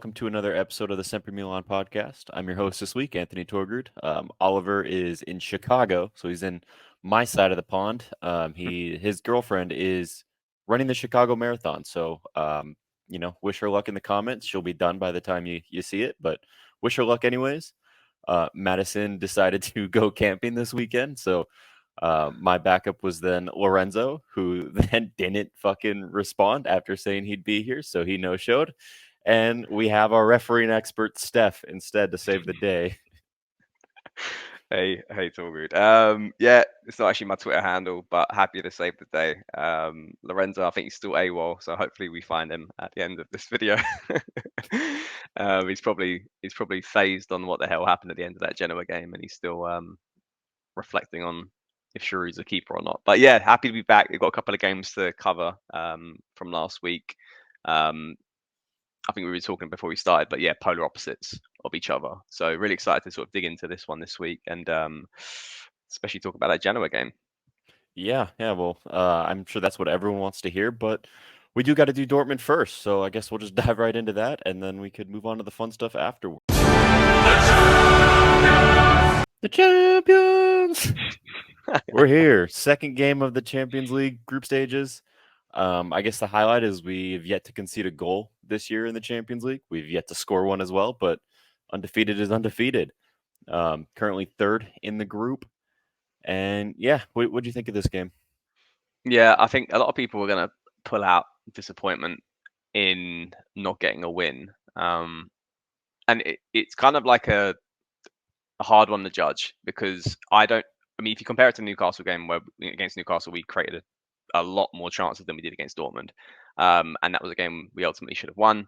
welcome to another episode of the SempreMilan podcast. I'm your host this week, Anthony Torgard. Oliver is in Chicago, so he's in my side of the pond. His girlfriend is running the Chicago Marathon, so wish her luck in the comments. She'll be done by the time you see it, but wish her luck anyways. Madison decided to go camping this weekend, so my backup was then Lorenzo, who then didn't fucking respond after saying he'd be here, so he no-showed. And we have our refereeing expert, Steph, instead to save the day. Hey, it's all good. It's not actually my Twitter handle, but happy to save the day. Lorenzo, I think he's still AWOL, so hopefully we find him at the end of this video. He's probably phased on what the hell happened at the end of that Genoa game, and he's still reflecting on if Giroud's a keeper or not. But yeah, happy to be back. We've got a couple of games to cover from last week. I think we were talking before we started, but yeah, polar opposites of each other. So really excited to sort of dig into this one this week and especially talk about that Genoa game. Yeah. Well, I'm sure that's what everyone wants to hear, but we do got to do Dortmund first. So I guess we'll just dive right into that, and then we could move on to the fun stuff afterwards. The champions! We're here. Second game of the Champions League group stages. I guess the highlight is we've yet to concede a goal this year in the Champions League. We've yet to score one as well, but undefeated is undefeated. Currently third in the group. And yeah, what do you think of this game? Yeah, I think a lot of people are going to pull out disappointment in not getting a win. And it's kind of like a hard one to judge because if you compare it to the Newcastle game where against Newcastle, we created a lot more chances than we did against Dortmund. And that was a game we ultimately should have won.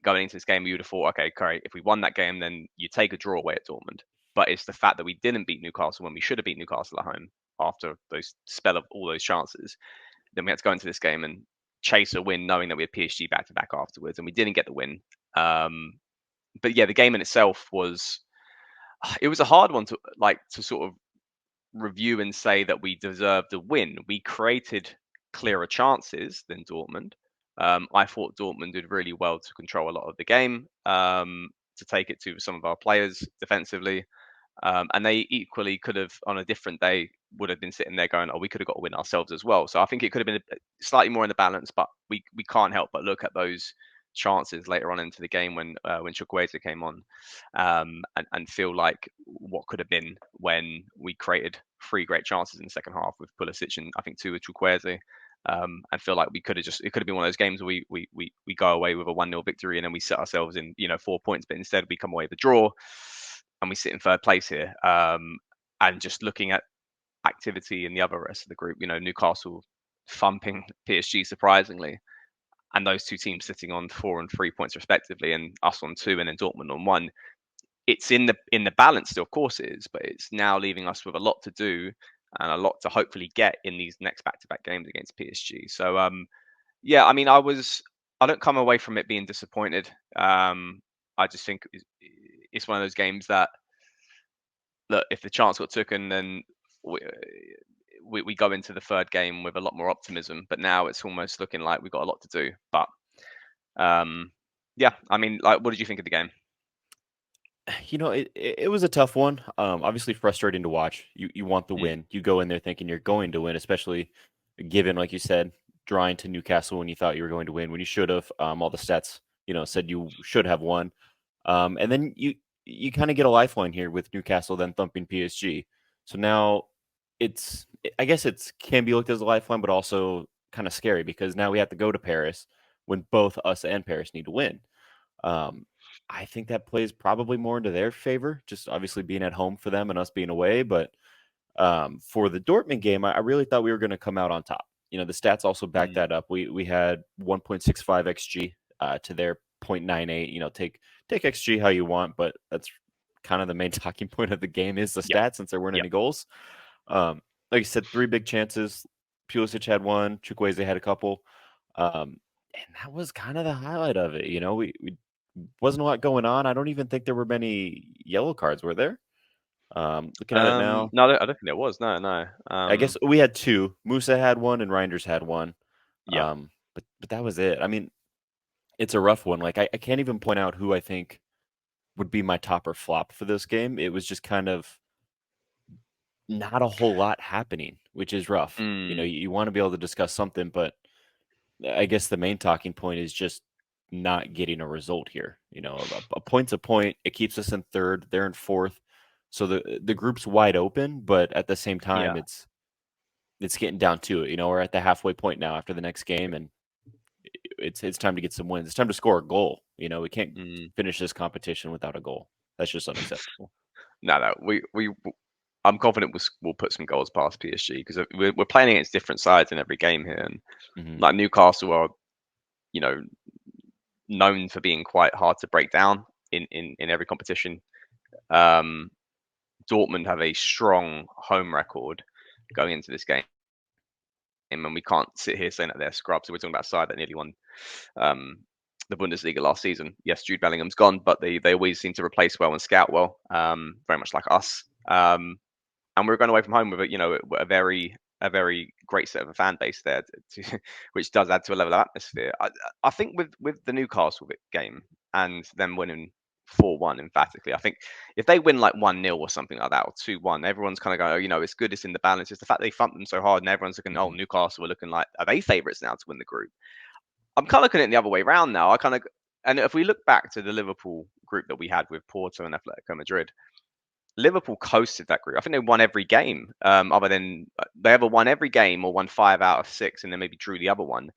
Going into this game, you would have thought, okay, great, if we won that game, then you take a draw away at Dortmund. But it's the fact that we didn't beat Newcastle when we should have beat Newcastle at home after those spell of all those chances. Then we had to go into this game and chase a win, knowing that we had PSG back to back afterwards, and we didn't get the win. But yeah, the game in itself was a hard one to sort of review and say that we deserved a win. We created clearer chances than Dortmund. I thought Dortmund did really well to control a lot of the game, to take it to some of our players defensively. And they equally could have, on a different day, would have been sitting there going, oh, we could have got a win ourselves as well. So I think it could have been slightly more in the balance, but we can't help but look at those chances later on into the game when Chukwueze came on, and feel like what could have been when we created 3 great chances in the second half with Pulisic and I think 2 with Chukwueze. And feel like it could have been one of those games where we go away with a 1-0 victory and then we set ourselves in 4 points, but instead we come away with a draw and we sit in third place here. And just looking at activity in the other rest of the group, Newcastle thumping PSG surprisingly, and those two teams sitting on 4 and 3 points respectively, and us on 2 and then Dortmund on 1. It's in the balance still, of course it is, but it's now leaving us with a lot to do and a lot to hopefully get in these next back-to-back games against PSG. So yeah, I mean, I don't come away from it being disappointed. I just think it's one of those games that, look, if the chance got taken, then we go into the third game with a lot more optimism. But now it's almost looking like we've got a lot to do. But yeah, I mean, like, what did you think of the game? It was a tough one. Obviously frustrating to watch. You want the win. You go in there thinking you're going to win, especially given, like you said, drawing to Newcastle when you thought you were going to win, when you should have. All the stats, said you should have won. And then you kind of get a lifeline here with Newcastle then thumping PSG. So now I guess it can be looked as a lifeline, but also kind of scary because now we have to go to Paris when both us and Paris need to win. I think that plays probably more into their favor, just obviously being at home for them and us being away. But for the Dortmund game, I really thought we were going to come out on top. The stats also back that up. We had 1.65 xG to their 0.98. Take xG how you want, but that's kind of the main talking point of the game is the stats, since there weren't any goals. Like you said, 3 big chances. Pulisic had one. Chukwueze had a couple. And that was kind of the highlight of it. We wasn't a lot going on. I don't even think there were many yellow cards, were there? Looking at it now. No, I don't think there was. No. I guess we had 2. Musa had one and Reinders had one. Yeah. But that was it. I mean, it's a rough one. Like I can't even point out who I think would be my top or flop for this game. It was just kind of not a whole lot happening, which is rough. Mm, You want to be able to discuss something, but I guess the main talking point is just not getting a result here. A point's a point. It keeps us in third. They're in fourth. So the group's wide open, but at the same time, yeah. it's getting down to it. We're at the halfway point now after the next game, and it's time to get some wins. It's time to score a goal. We can't Mm. finish this competition without a goal. That's just unacceptable. No. I'm confident we'll put some goals past PSG because we're playing against different sides in every game here, and Hmm. like Newcastle are, you know, known for being quite hard to break down in every competition. Um, Dortmund have a strong home record going into this game, and we can't sit here saying that they're scrubs. So we're talking about a side that nearly won um, the Bundesliga last season. Yes, Jude Bellingham's gone, but they always seem to replace well and scout well, very much like us. And we're going away from home with a very great set of a fan base there, which does add to a level of atmosphere. I think with the Newcastle game and them winning 4-1 emphatically, I think if they win like 1-0 or something like that, or 2-1, everyone's kind of going, oh, it's good, it's in the balance. It's the fact they thumped them so hard, and everyone's looking, oh, Hmm. Newcastle are looking like, are they favourites now to win the group? I'm kind of looking at it the other way around now. And if we look back to the Liverpool group that we had with Porto and Atletico Madrid, Liverpool coasted that group. I think they won every game, other than they ever won every game or won 5 out of 6, and then maybe drew the other one.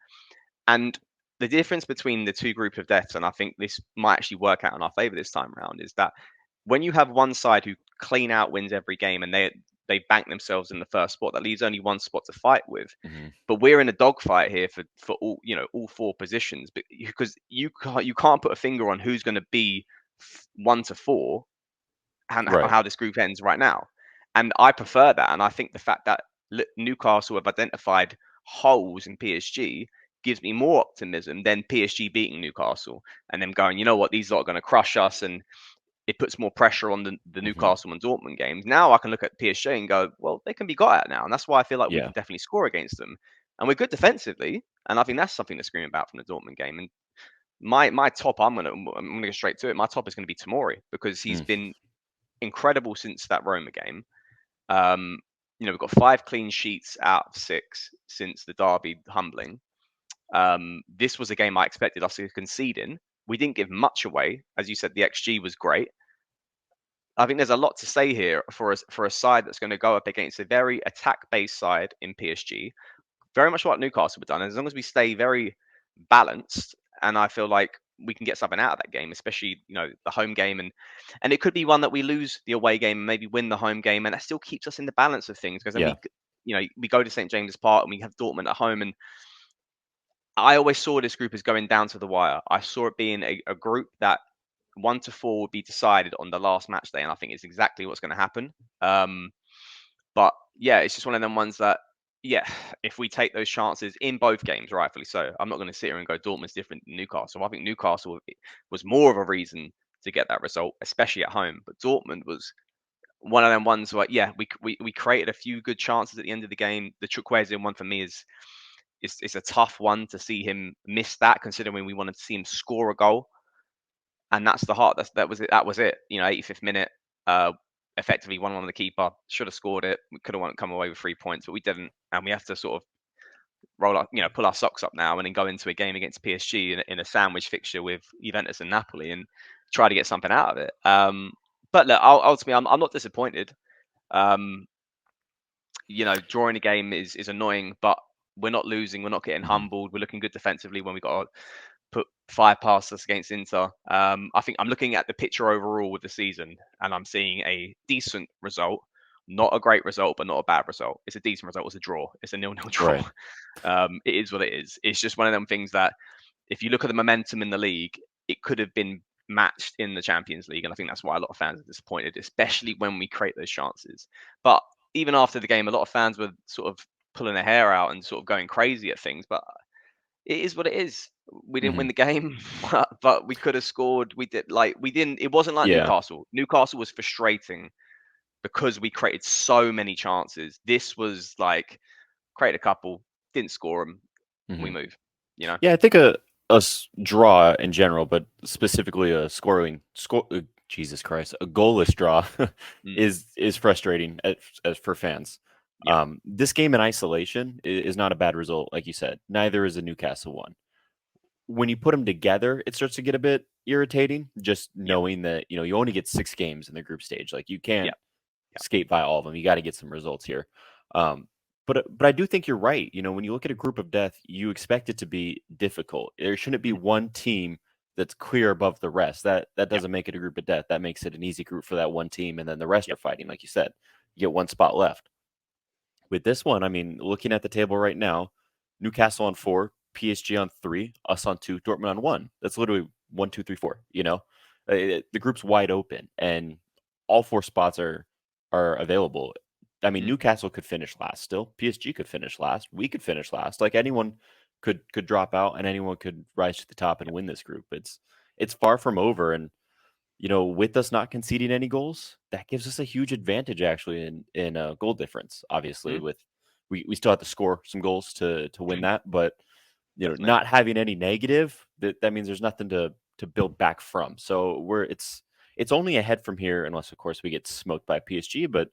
And the difference between the two group of deaths, and I think this might actually work out in our favour this time around, is that when you have one side who clean out wins every game and they bank themselves in the first spot, that leaves only one spot to fight with. Hmm. But we're in a dogfight here for all four positions, but because you can't put a finger on who's going to be 1 to 4 and Right. how this group ends right now. And I prefer that. And I think the fact that Newcastle have identified holes in PSG gives me more optimism than PSG beating Newcastle and them going, you know what, these lot are going to crush us. And it puts more pressure on the Hmm. Newcastle and Dortmund games. Now I can look at PSG and go, well, they can be got at now. And that's why I feel like we Yeah. can definitely score against them. And we're good defensively. And I think that's something to scream about from the Dortmund game. And my top, I'm gonna go straight to it. My top is gonna be Tamori because he's Mm. been incredible since that Roma game. Um, we've got 5 clean sheets out of 6 since the derby humbling. This was a game I expected us to concede in. We didn't give much away. As you said, the XG was great. I think there's a lot to say here for a side that's going to go up against a very attack-based side in PSG, very much what Newcastle have done. As long as we stay very balanced, and I feel like we can get something out of that game, especially the home game, and it could be one that we lose the away game and maybe win the home game, and that still keeps us in the balance of things because then Yeah. we go to St James's Park and we have Dortmund at home, and I always saw this group as going down to the wire. I saw it being a group that 1 to 4 would be decided on the last match day, and I think it's exactly what's going to happen. Um, but yeah, it's just one of them ones that, yeah, if we take those chances in both games, rightfully so, I'm not going to sit here and go Dortmund's different than Newcastle. I think Newcastle was more of a reason to get that result, especially at home. But Dortmund was one of them ones where, yeah, we created a few good chances at the end of the game. The Chukwueze one for me is a tough one to see him miss that, considering we wanted to see him score a goal, and that's the heart. That was it. That was it. 85th minute. Uh, Effectively 1-1 on the keeper. Should have scored it. We could have come away with 3 points, but we didn't. And we have to sort of roll up, pull our socks up now, and then go into a game against PSG in a sandwich fixture with Juventus and Napoli, and try to get something out of it. But look, ultimately, I'm not disappointed. Um, Drawing a game is annoying, but we're not losing. We're not getting Hmm. humbled. We're looking good defensively when we got to put 5 past us against Inter. I think I'm looking at the picture overall with the season, and I'm seeing a decent result. Not a great result, but not a bad result. It's a decent result. It's a draw. It's a nil-nil draw. Right. It is what it is. It's just one of them things that if you look at the momentum in the league, it could have been matched in the Champions League, and I think that's why a lot of fans are disappointed, especially when we create those chances. But even after the game, a lot of fans were sort of pulling their hair out and sort of going crazy at things. But it is what it is. We didn't Hmm. win the game, but we could have scored. We didn't. It wasn't like Yeah. Newcastle. Newcastle was frustrating because we created so many chances. This was like create a couple, didn't score them, we Hmm. move. You know. Yeah. I think draw in general, but specifically a Jesus Christ, a goalless draw Mm, is frustrating as for fans. yeah, This game in isolation is not a bad result, like you said. Neither is a Newcastle one. When you put them together, it starts to get a bit irritating. Just yeah, knowing that you only get 6 games in the group stage, like you yeah, can't yeah. skate by all of them. You got to get some results here. Um, but I do think you're right. When you look at a group of death, you expect it to be difficult. There shouldn't be Mhm, one team that's clear above the rest. That yeah, doesn't make it a group of death. That makes it an easy group for that one team, and then the rest yeah, are fighting. Like you said, you get one spot left. With this one, I mean, looking at the table right now, Newcastle on 4, PSG on 3, us on 2, Dortmund on 1. That's literally 1, 2, 3, 4. The group's wide open, and all 4 spots are available. I mean, mhm, Newcastle could finish last still. PSG could finish last. We could finish last. Like anyone could drop out, and anyone could rise to the top and yeah, win this group. It's far from over, and with us not conceding any goals, that gives us a huge advantage actually in goal difference. Obviously, mhm, with we still have to score some goals to win that, but definitely. not having any negative, that means there's nothing to build back from. So it's only ahead from here, unless of course we get smoked by PSG. But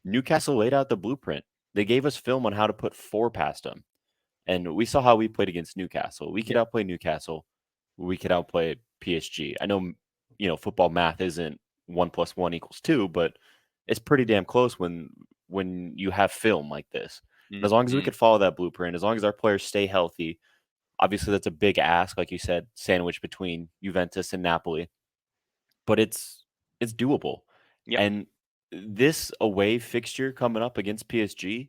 Newcastle laid out the blueprint. They gave us film on how to put 4 past them. And we saw how we played against Newcastle. We could Yeah, outplay Newcastle. We could outplay PSG. I know, football math isn't 1 + 1 = 2, but it's pretty damn close when you have film like this. And mm, as long as we mm, could follow that blueprint, as long as our players stay healthy, obviously that's a big ask, like you said, sandwich between Juventus and Napoli, but it's doable. yeah, And this away fixture coming up against PSG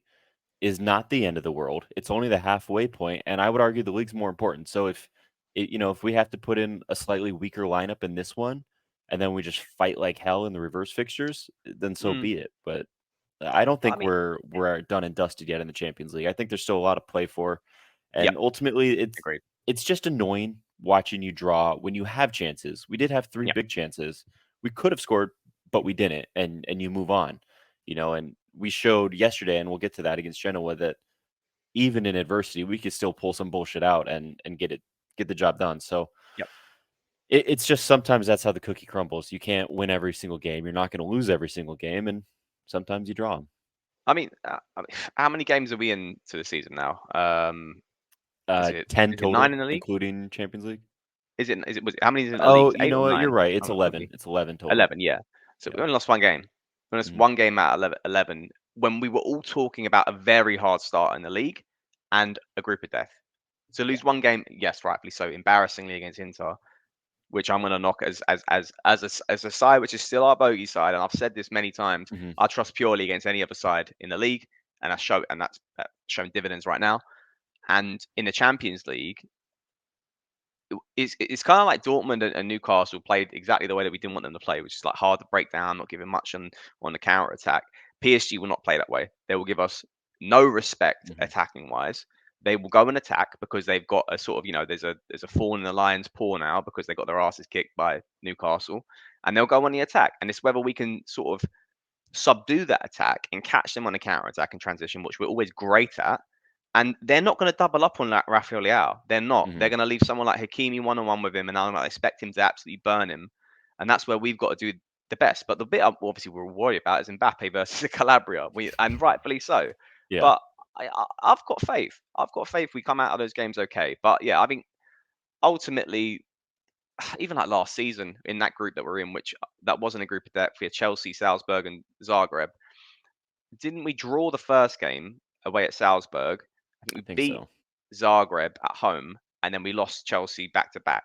is not the end of the world. It's only the halfway point, and I would argue the league's more important. So if we have to put in a slightly weaker lineup in this one, and then we just fight like hell in the reverse fixtures, then so mm. be it. But I don't I think mean, we're done and dusted yet in the Champions League. I think there's still a lot to play for, yeah, and ultimately, agreed. it's just annoying watching you draw when you have chances. We did have 3 Yeah, big chances. We could have scored, but we didn't, and you move on. And we showed yesterday, and we'll get to that against Genoa, that even in adversity, we could still pull some bullshit out and get the job done. So yeah. it's just sometimes that's how the cookie crumbles. You can't win every single game. You're not going to lose every single game, and sometimes you draw them. I mean, how many games are we into the season now? Is it 10 is it 9 total, in the league? including Champions League. Is it was it how many is in the league? Oh, Is it you 8 know or what? You're 9? right. It's I'm not 11. sure. It's 11 total. 11, yeah. So we Yeah. only lost 1 game. We lost Mhm. 1 game out of 11 when we were all talking about a very hard start in the league and a group of death. To Yeah. lose 1 game, yes, rightfully so, embarrassingly against Inter, which I'm gonna knock as a side which is still our bogey side, and I've said this many times, Mhm. I trust purely against any other side in the league, and that's showing dividends right now. And in the Champions League, it's kind of like Dortmund and Newcastle played exactly the way that we didn't want them to play, which is like hard to break down, not giving much on the counter attack. PSG will not play that way. They will give us no respect Mhm. attacking wise. They will go and attack because they've got a sort of there's a fawn in the lion's paw now because they got their asses kicked by Newcastle, and they'll go on the attack. And it's whether we can sort of subdue that attack and catch them on a counter attack and transition, which we're always great at. And they're not going to double up on that Rafael Leao. They're not. They're Mhm. going to leave someone like Hakimi one on one with him, and I'm going to expect him to absolutely burn him. And that's where we've got to do the best. But the bit obviously we're worried about is Mbappe versus Calabria, and rightfully so. Yeah. But I've got faith. I've got faith we come out of those games okay. But yeah, I think ultimately, even like last season in that group that we're in, which that wasn't a group of depth, we had Chelsea, Salzburg, and Zagreb. Didn't we draw the first game away at Salzburg? I think I we think beat so. Zagreb at home, and then we lost Chelsea back to back.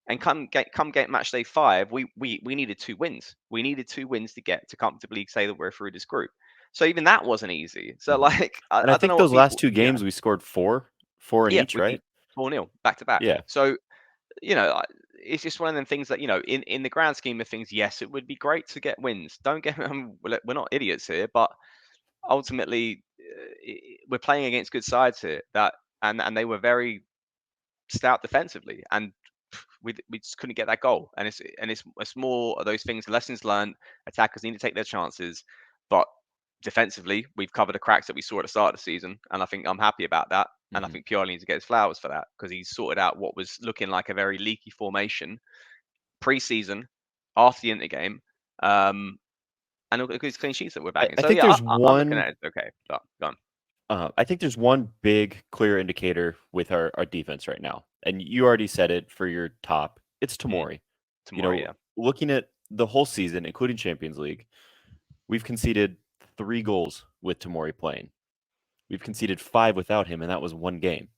And come game match day 5, we needed 2 wins. We needed 2 wins to get to comfortably say that we're through this group. So even that wasn't easy. So Mhm. like And I I don't think know what those last people 2 games we scored 4 in yeah, each, we right? beat 4-0 back to back. Yeah. So it's just one of them things that in the grand scheme of things, yes, it would be great to get wins. Don't get we're not idiots here, but ultimately, we're playing against good sides here and they were very stout defensively, and we just couldn't get that goal. And it's more of those things. Lessons learned. Attackers need to take their chances, but defensively, we've covered the cracks that we saw at the start of the season, and I think I'm happy about that. And I Hmm. think Pioli needs to get his flowers for that because he's sorted out what was looking like a very leaky formation pre-season, after the Inter game, and look at his clean sheets that we're bagging. I So think yeah, there's I'm looking one. at it. Okay, go on. I think there's one big clear indicator with our defense right now, and you already said it for your top. It's Mm, Tomori. tomorrow, yeah. Looking at the whole season, including Champions League, we've conceded 3 goals with Tomori playing. We've conceded 5 without him, and that was one game.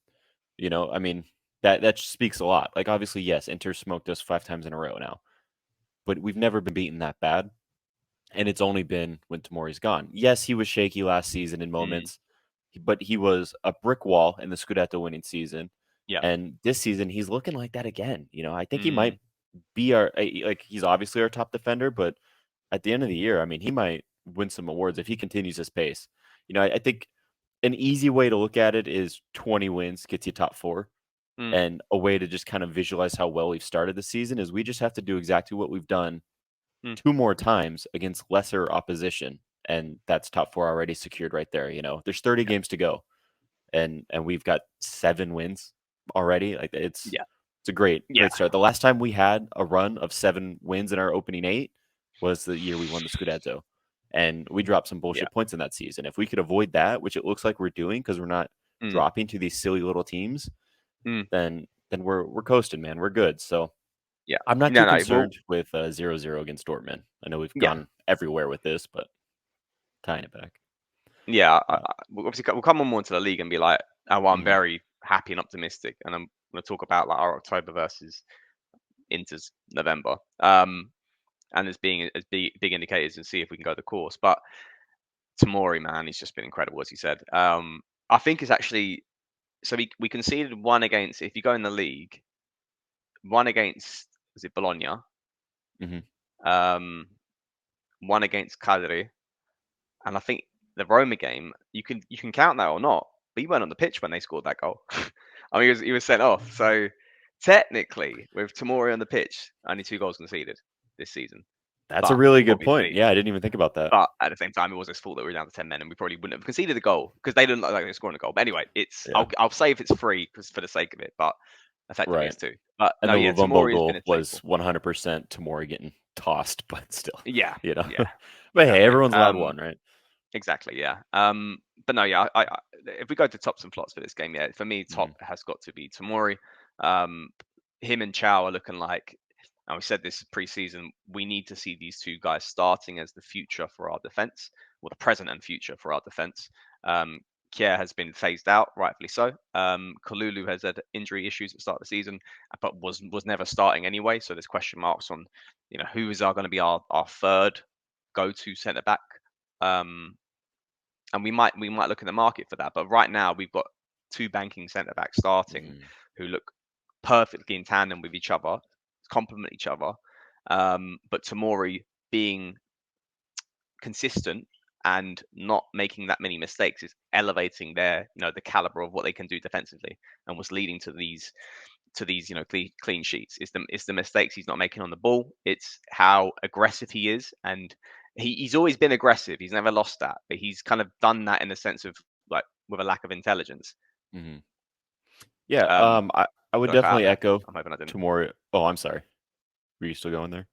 I mean, that speaks a lot. Like, obviously, yes, Inter smoked us 5 times in a row now, but we've never been beaten that bad, and it's only been when Tomori's gone. Yes, he was shaky last season in Mm, moments, but he was a brick wall in the Scudetto winning season, yeah. and this season he's looking like that again. I think he Mm, might be like he's obviously our top defender, but at the end of the year, I mean, he might win some awards if he continues his pace. I think an easy way to look at it is 20 wins gets you top 4. mm, And a way to just kind of visualize how well we've started the season is we just have to do exactly what we've done mm, 2 more times against lesser opposition. And that's top 4 already secured right there. There's 30 yeah. games to go, and we've got 7 wins already. Like Yeah. it's a great Yeah. start. The last time we had a run of 7 wins in our opening 8 was the year we won the Scudetto, and we dropped some Yeah. bullshit points in that season. If we could avoid that, which it looks like we're doing because we're not Mm, dropping to these silly little teams, mm, then we're coasting, man. We're good. So yeah. I'm not No, too no. Well, concerned with 0-0 against Dortmund. I know we've yeah. gone everywhere with this, but tying it back. Yeah. Uh, We'll obviously we'll come on more into the league and be like, oh, well, I'm mhm. very happy and optimistic, and I'm going to talk about like our October versus Inter's November. And as being as big indicators and see if we can go the course. But Tamori, man, he's just been incredible, as you said. I think it's actually so we conceded one against. If you go in the league, one against was it Bologna, Mhm. um, one against Cagliari, and I think the Roma game. You can count that or not, but he weren't on the pitch when they scored that goal. I mean, he was sent off. So technically, with Tamori on the pitch, only 2 goals conceded this season. That's a But really good point. obviously, Yeah, I didn't even think about that. but at the same time, it was his fault that we were down to 10 men, and we probably wouldn't have conceded a goal because they didn't look like they were scoring a goal. But anyway, it's Yeah, I'll say if it's free because for the sake of it, but effectively right. it's 2. But And no, the yeah, Luvumbo Tamori has been goal a was staple. 100% Tamori getting tossed, but still, Yeah, you know. yeah, But hey, exactly. everyone's allowed one, right? Exactly, yeah. But no, yeah, if we go to tops and flops for this game, yeah, for me, top Mhm. has got to be Tamori. Um, him and Chow are looking like, and we said this pre-season, we need to see these 2 guys starting as the future for our defense, or the present and future for our defense. Um, Kier has been phased out, rightfully so. Kalulu has had injury issues at the start of the season, but was never starting anyway. So there's question marks on, who is going to be our third go-to centre back. Um, and we might look in the market for that. But right now we've got 2 banking centre backs starting Mhm. who look perfectly in tandem with each other, complement each other. But Tamori being consistent and not making that many mistakes is elevating the caliber of what they can do defensively, and what's leading to these clean sheets is the mistakes he's not making on the ball. It's how aggressive he is, and he's always been aggressive. He's never lost that, but he's kind of done that in the sense of like with a lack of intelligence. Mhm. Yeah, Um, I would did I cut out definitely there? echo I'm hoping I didn't. Tamori. Oh, I'm sorry. Were you still going there?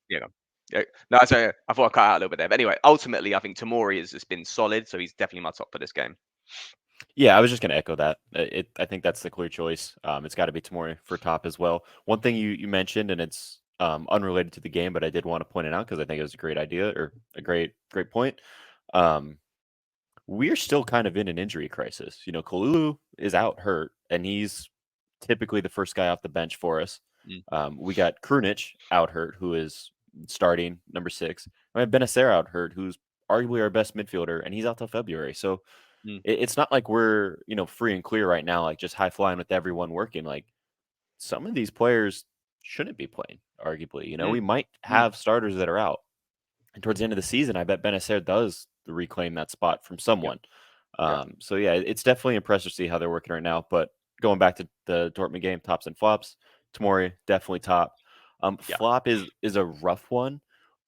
Yeah. Go on. Yeah. No, sorry, I thought I cut out a little bit there. But anyway, ultimately, I think Tamori has just been solid, so he's definitely my top for this game. Yeah, I was just gonna echo that. I think that's the clear choice. It's got to be Tamori for top as well. One thing you mentioned, and it's unrelated to the game, but I did want to point it out because I think it was a great idea or a great point. Um, we're still kind of in an injury crisis. Kalulu is out hurt, and he's typically the first guy off the bench for us. Mm, We got Krunic out hurt, who is starting number 6. I have Benacer out hurt, who's arguably our best midfielder, and he's out till February. So mm, it's not like we're free and clear right now, like just high flying with everyone working. Like some of these players shouldn't be playing. Arguably, we mm, might mm. have starters that are out, and towards the end of the season, I bet Benacer does reclaim that spot from Yeah. someone. Yeah. So yeah, it's definitely impressive to see how they're working right now. But going back to the Dortmund game, tops and flops, Tamori definitely top. Yeah. Flop is a rough one.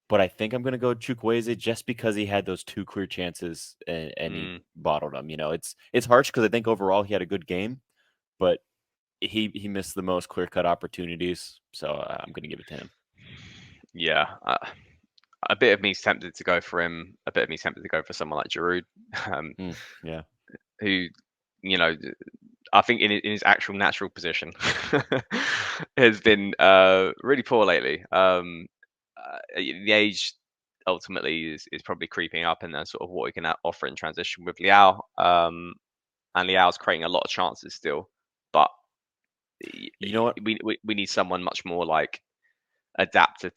but I think I'm gonna go Chukwueze just because he had those two clear chances and he Mm, bottled them. It's harsh because I think overall he had a good game, but he missed the most clear cut opportunities. So I'm gonna give it to him. yeah, a bit of me's tempted to go for him. A bit of me's tempted to go for someone like Giroud, um, Yeah. who, you know, I think in his actual natural position has been really poor lately. The age ultimately is probably creeping up, and then sort of what we can offer in transition with Liao. And Liao's creating a lot of chances still, but You know what? we need someone much more like adapted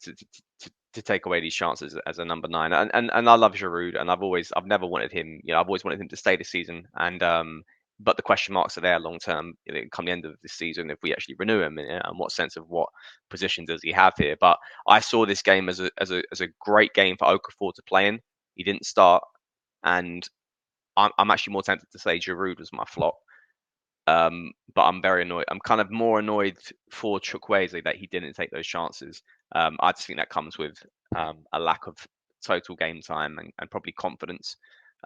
to take away these chances as a number nine. And I love Giroud, and I've never wanted him. I've always wanted him to stay this season. And but the question marks are there long term. Come the end of this season, if we actually renew him, and what sense of what position does he have here? But I saw this game as a great game for Okafor to play in. He didn't start, and I'm actually more tempted to say Giroud was my flop. But I'm very annoyed. I'm kind of more annoyed for Chukwueze that he didn't take those chances. I just think that comes with a lack of total game time and probably confidence,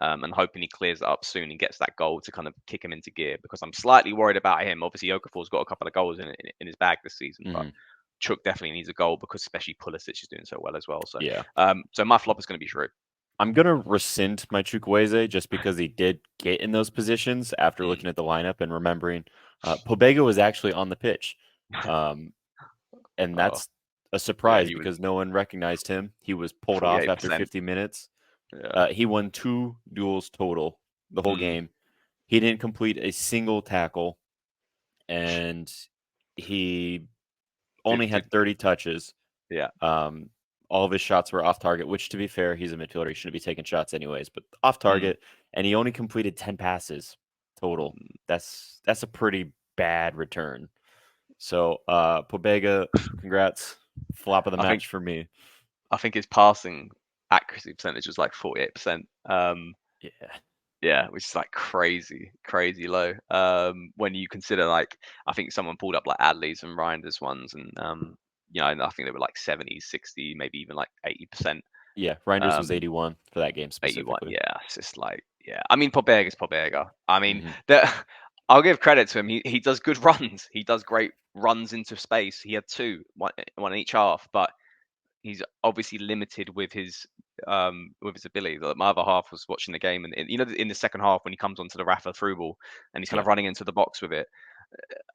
and hoping he clears it up soon and gets that goal to kind of kick him into gear. Because I'm slightly worried about him. Obviously, Okafor's got a couple of goals in his bag this season, but Hmm. Chuk definitely needs a goal because especially Pulisic is doing so well as well. So, Yeah. so my flop is going to be Giroud. I'm gonna rescind my Chukwueze just because he did get in those positions after Mm. looking at the lineup and remembering Pobega was actually on the pitch. Um, and Oh, that's a yeah, surprise he was because no one recognized him. He was pulled off after 48%. 50 minutes. Yeah. He won 2 duels total the whole Mm. game. He didn't complete a single tackle, and he only 50. had 30 touches. Yeah. Um, all of his shots were off target, which, to be fair, he's a midfielder. He shouldn't be taking shots anyways, but off Mm. target, and he only completed 10 passes total. That's a pretty bad return. So, Pobega, congrats. Flop of the I think match for me. I think his passing accuracy percentage was like 48%. Yeah. Yeah, which is like crazy, crazy low. When you consider like I think someone pulled up like Adley's and Reinders ones, and and I think they were like 70, 60, maybe even like 80%. Yeah, Reinders was Um, 81 for that game 81. specifically. Yeah, it's just like yeah. I mean, Pobega. I mean, Hmm. the I'll give credit to him. He does good runs. He does great runs into space. He had two, one in each half, but he's obviously limited with his ability. Like my other half was watching the game, and in the second half when he comes onto the Rafa through ball and he's kind Yeah. of running into the box with it,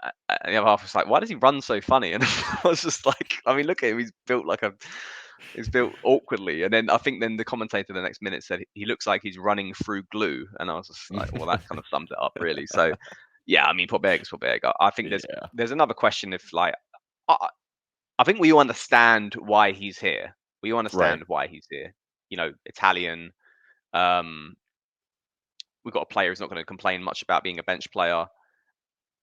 and the other half was like, "Why does he run so funny?" And I was just like, "I mean, look at him. He's built awkwardly." And then I think then the commentator the next minute said he looks like he's running through glue, and I was just like, "Well, that kind of sums it up, really." So, yeah, I mean, Pobega. I think Yeah. there's another question if like. I think we all understand why he's here. We all Right. understand why he's here. Italian. Um, we've got a player who's not going to complain much about being a bench player.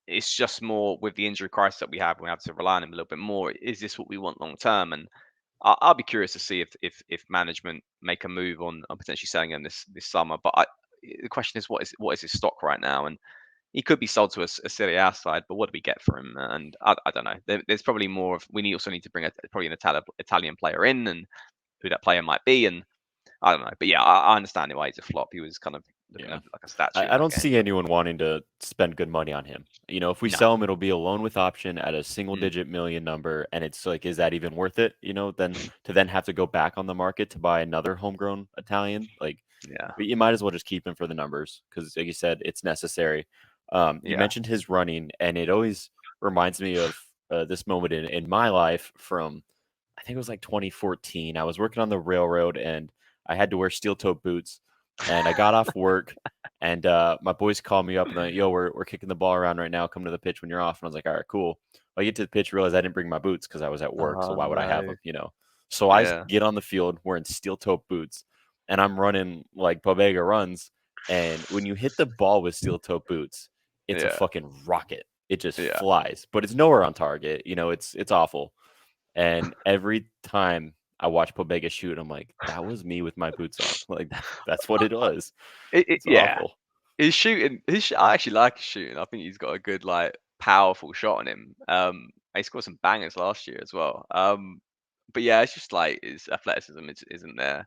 It's just more with the injury crisis that we have. We have to rely on him a little bit more. Is this what we want long term? And I'll be curious to see if management make a move on potentially selling him this summer. But the question is, what is his stock right now? And he could be sold to a Serie A side, but what do we get for him? And I don't know. There's probably more of also need to bring probably an Italian player in and who that player might be. And I don't know. But yeah, I understand why he's a flop. He was kind of looking Yeah. like a statue in I that don't game. see anyone wanting to spend good money on him. If we No. sell him, it'll be a loan with option at a single Mm, digit million number. And it's like, is that even worth it? Then to then have to go back on the market to buy another homegrown Italian, like yeah. you might as well just keep him for the numbers because, like you said, it's necessary. You Yeah. mentioned his running, and it always reminds me of this moment in my life from, I think it was like 2014. I was working on the railroad, and I had to wear steel toe boots, and I got off work, and my boys called me up and like, "Yo, we're kicking the ball around right now. Come to the pitch when you're off." And I was like, "All right, cool." I get to the pitch, realize I didn't bring my boots because I was at work, so Oh why would I have no. them? So I Yeah. get on the field wearing steel toe boots, and I'm running like Pobega runs. And when you hit the ball with steel toe boots, it's a Yeah. fucking rocket. It just Yeah. flies, but it's nowhere on target. It's awful. And every time I watch Pobega shoot, I'm like, that was me with my boots on. Like that's what it was. It's Yeah. awful. His shooting. I actually like his shooting. I think he's got a good like powerful shot on him. He scored some bangers last year as well. but yeah, it's just like his athleticism isn't there.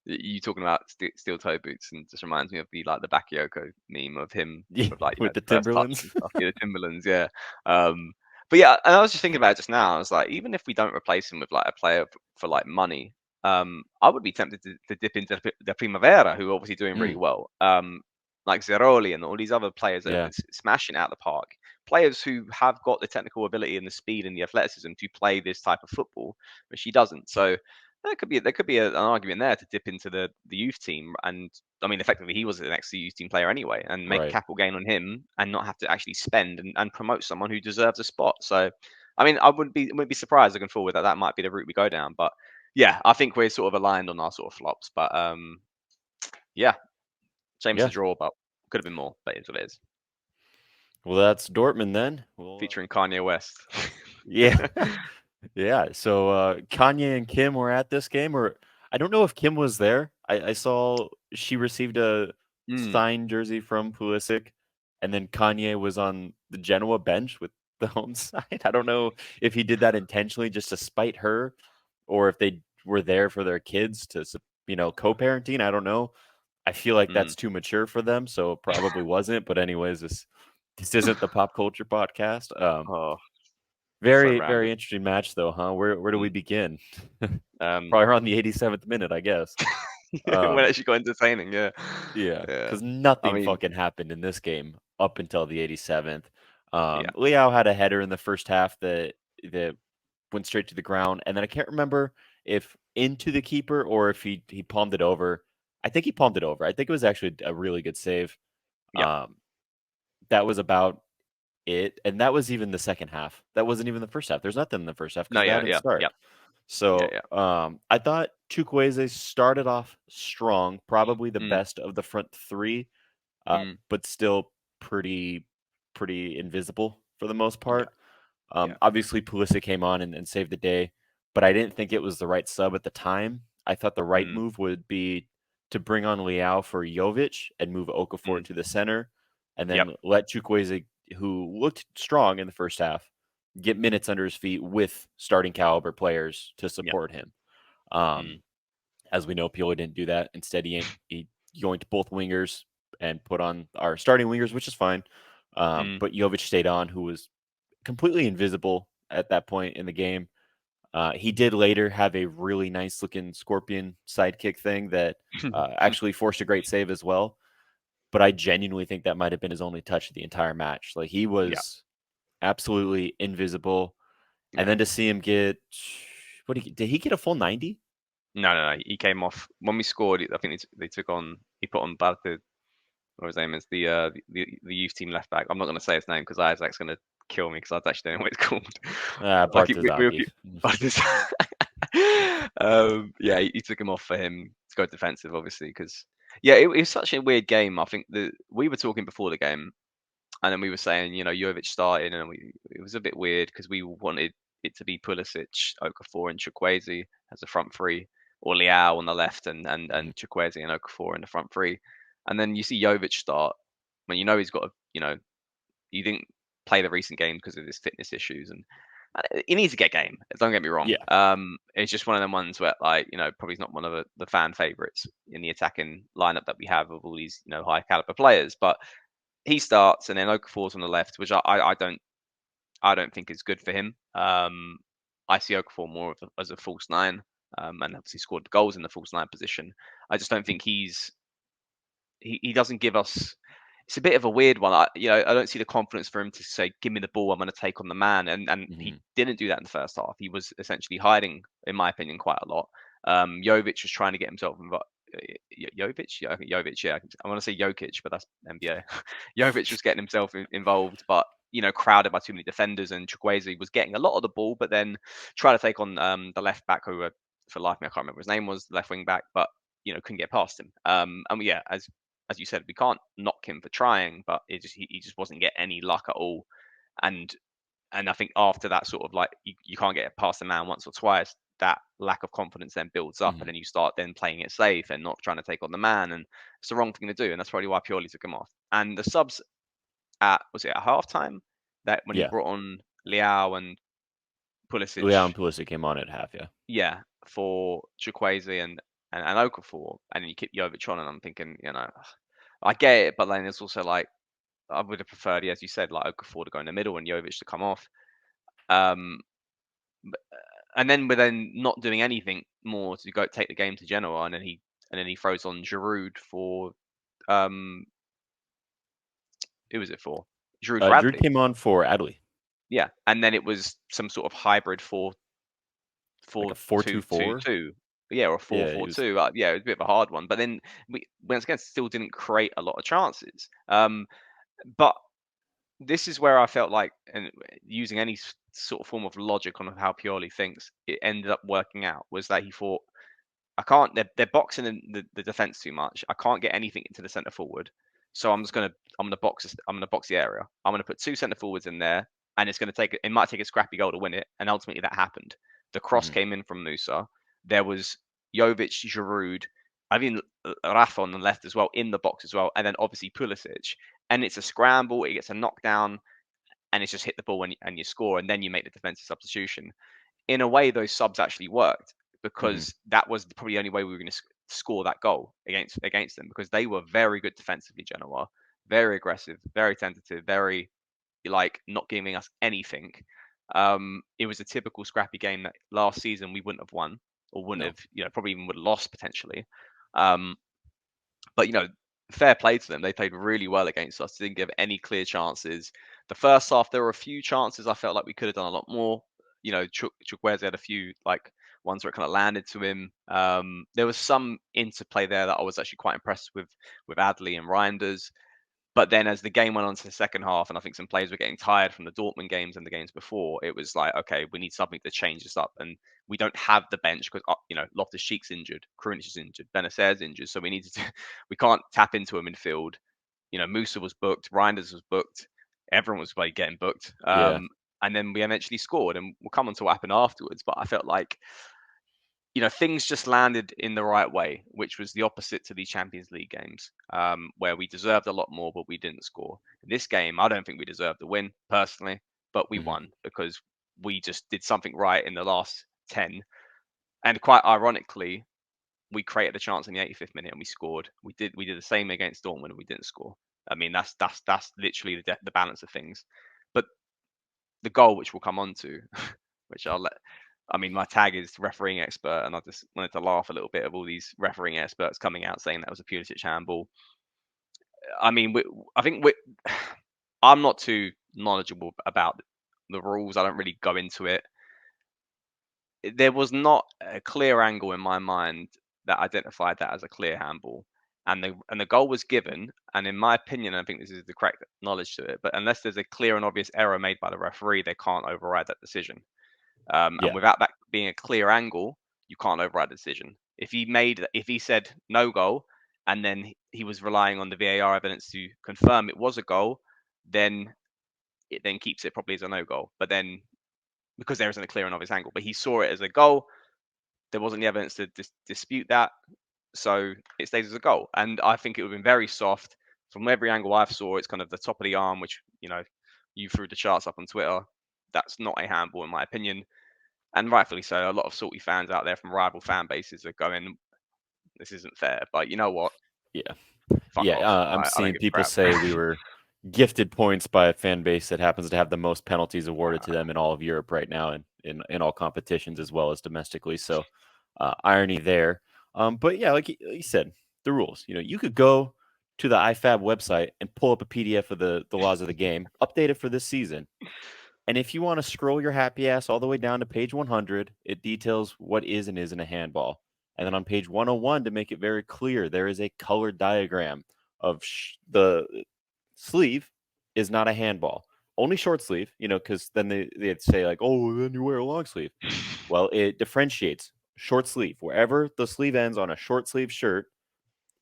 You talking about steel toe boots, and just reminds me of the Bakayoko meme of him Yeah, with like with the first touch Timberlands. and stuff. Yeah, the Timberlands, yeah. Um, but yeah, and I was just thinking about it just now. I was like, even if we don't replace him with like a player for like money, I would be tempted to dip into the Primavera, who are obviously doing really Mm, well. Like Zeroli and all these other players that are yeah, smashing out the park. Players who have got the technical ability and the speed and the athleticism to play this type of football, but she doesn't. So there could be an argument there to dip into the youth team, and I mean, effectively, he was an ex youth team player anyway, and make a right. capital gain on him, and not have to actually spend and promote someone who deserves a spot. So, I mean, I wouldn't be surprised looking forward that might be the route we go down. But yeah, I think we're sort of aligned on our sort of flops. But yeah, shame it's a Yeah. draw, but could have been more. But it's what it is. Well, that's Dortmund then. Well, Featuring Kanye West. yeah. Yeah, so Kanye and Kim were at this game, or I don't know if Kim was there. I saw she received a Mm, signed jersey from Pulisic, and then Kanye was on the Genoa bench with the home side. I don't know if he did that intentionally just to spite her, or if they were there for their kids to, co-parenting. I don't know. I feel like mm. that's too mature for them, so it probably wasn't. But anyways, this isn't the pop culture podcast. Oh, so Very, random. very interesting match though, huh? Where do we Mm. begin? Um, Probably around the 87th minute, I guess. when it Um, actually got entertaining, yeah, yeah, yeah. because I nothing mean, fucking happened in this game up until the 87th. yeah, Leao had a header in the first half that went straight to the ground, and then I can't remember if into the keeper or if he palmed it over. I think he palmed it over. I think it was actually a really good save. yeah. Um, that was about it, and that was even the second half. That wasn't even the first half. There's nothing in the first half No, because that yeah, didn't yeah, start. yeah, yeah, So, yeah. I thought Chukwueze started off strong, probably the Mm, best of the front three, mm, but still pretty pretty invisible for the most yeah, part. yeah. Obviously, Pulisic came on and saved the day, but I didn't think it was the right sub at the time. I thought the right Mm, move would be to bring on Leao for Jovic and move Okafor mm, to the center, and yep, then let Chukwueze, who looked strong in the first half, get minutes under his feet with starting caliber players to yep, support him. Um, mm, as we know, Pioli didn't do that. Instead, he joined both wingers and put on our starting wingers, which is fine. mm. But Jovic stayed on, who was completely invisible at that point in the game. He did later have a really nice looking scorpion sidekick thing that actually forced a great save as well. But I genuinely think that might have been his only touch of the entire match. Like he Yeah, was absolutely invisible. And yeah. then to see him get did he get a full 90? No, no, no. He came off when we scored. I think they took on. He put on Barthe, or his name is the youth team left back. I'm not going to say his name because Isaac's going to kill me because I actually don't know what it's called. I keep we Bartazaki. keep Barthez. Yeah, he took him off for him to go defensive, obviously, because yeah, it was such a weird game. I think that we were talking before the game, and then we were saying, Jovic started, and it was a bit weird because we wanted it to be Pulisic, Okafor, and Chukwueze as a front three, or Leao on the left, and Chukwueze and Okafor in the front three. And then you see Jovic start when he's got he didn't play the recent games because of his fitness issues, and he needs to get game. Don't get me wrong. Yeah. It's just one of them ones where, like, probably not one of the fan favorites in the attacking lineup that we have of all these, high caliber players. But he starts, and then Okafor's on the left, which I don't think is good for him. I see Okafor more as a false nine, and obviously scored goals in the false nine position. I just don't think he doesn't give us. It's a bit of a weird one. I don't see the confidence for him to say, "Give me the ball, I'm going to take on the man," and he Mhm. didn't do that in the first half. He was essentially hiding, in my opinion, quite a lot. Jovic was trying to get himself involved. Jovic, yeah, I think Jovic, yeah. I want to say Jokic, but that's NBA. Jovic was getting himself involved, but crowded by too many defenders, and Chukwueze was getting a lot of the ball, but then trying to take on the left back, who for life of me I can't remember his name was, the left wing back, but couldn't get past him. And yeah, as you said, we can't knock him for trying, but he just wasn't getting any luck at all. And I think after that sort of, like, you can't get past the man once or twice, that lack of confidence then builds up, and Mhm. then you start then playing it safe and not trying to take on the man, and it's the wrong thing to do, and that's probably why Pioli took him off. And the subs was it at halftime that when he Yeah. brought on Leao and Pulisic, Leon Pulisic came on at half, yeah. yeah, for Chukwueze and Okafor, and then you keep Jovic on, and I'm thinking, I get it, but then it's also like I would have preferred, as you said, like Okafor to go in the middle and Jovic to come off. Um, and then we're then not doing anything more to go take the game to Genoa, and then he throws on Giroud for um, who was it for? Giroud for Giroud Adley. came on for Adley, Yeah, and then it was some sort of hybrid like a 4-2-2-2. 4-2-4. Yeah, or a Yeah, four it four was. two. Yeah, it was a bit of a hard one. But then we once again still didn't create a lot of chances. But this is where I felt like, and using any sort of form of logic on how Pioli thinks, it ended up working out was that he thought, I can't. They're boxing in the defense too much. I can't get anything into the center forward, so I'm gonna box the area. I'm gonna put two center forwards in there, and it might take a scrappy goal to win it, and ultimately that happened. The cross Mhm. came in from Musa. There was Jovic, Giroud, I mean Rafa on the left as well in the box as well, and then obviously Pulisic. And it's a scramble. It gets a knockdown, and it's just hit the ball and you score, and then you make the defensive substitution. In a way, those subs actually worked Mhm. because that was probably the only way we were going to score that goal against them, because they were very good defensively. Genoa, very aggressive, very tentative, very like not giving us anything. It was a typical scrappy game that last season we wouldn't have won, or wouldn't No. have, probably even would have lost potentially. Um, but fair play to them. They played really well against us. Didn't give any clear chances. The first half, there were a few chances I felt like we could have done a lot more. Chukwueze had a few like ones where it kind of landed to him. There was some interplay there that I was actually quite impressed with Adley and Reinders. But then as the game went on to the second half, and I think some players were getting tired from the Dortmund games and the games before, it was like, okay, we need something to change this up. And we don't have the bench because, Loftus-Cheek's injured, Krunic is injured, Benacer's injured. So we can't tap into a midfield. Musa was booked, Reinders was booked, everyone was like getting booked. Yeah. And then we eventually scored, and we'll come on to what happened afterwards. But I felt like things just landed in the right way, which was the opposite to these Champions League games, where we deserved a lot more, but we didn't score. In this game, I don't think we deserved the win personally, but we Mhm. won because we just did something right in the last 10. And quite ironically, we created a chance in the 85th minute and we scored. We did the same against Dortmund and we didn't score. I mean, that's literally the balance of things. But the goal, which we'll come on to, which I mean, my tag is refereeing expert, and I just wanted to laugh a little bit of all these refereeing experts coming out saying that was a Pulisic handball. I mean, I think I'm not too knowledgeable about the rules. I don't really go into it. There was not a clear angle in my mind that identified that as a clear handball, and the goal was given. And in my opinion, I think this is the correct knowledge to it. But unless there's a clear and obvious error made by the referee, they can't override that decision. And Yeah. without that being a clear angle, you can't override the decision. If he said no goal, and then he was relying on the VAR evidence to confirm it was a goal, then it then keeps it probably as a no goal. But then because there isn't a clear and obvious angle, but he saw it as a goal, there wasn't the evidence to dispute that, so it stays as a goal. And I think it would have been very soft from every angle I've saw. It's kind of the top of the arm, which you threw the charts up on Twitter. That's not a handball in my opinion, and rightfully so. A lot of salty fans out there from rival fan bases are going, "This isn't fair." But you know what? Yeah. Fuck off. I'm I don't seeing give a people crap. say we were gifted points by a fan base that happens to have the most penalties awarded to them in all of Europe right now, and in all competitions as well as domestically. So, irony there. But yeah, like you said, the rules. You could go to the IFAB website and pull up a PDF of the laws of the game, update it for this season, and if you want to scroll your happy ass all the way down to page 100, it details what is and isn't a handball. And then on page 101, to make it very clear, there is a colored diagram of the sleeve is not a handball. Only short sleeve, because then they'd say, like, oh, then you wear a long sleeve. Well, it differentiates short sleeve. Wherever the sleeve ends on a short sleeve shirt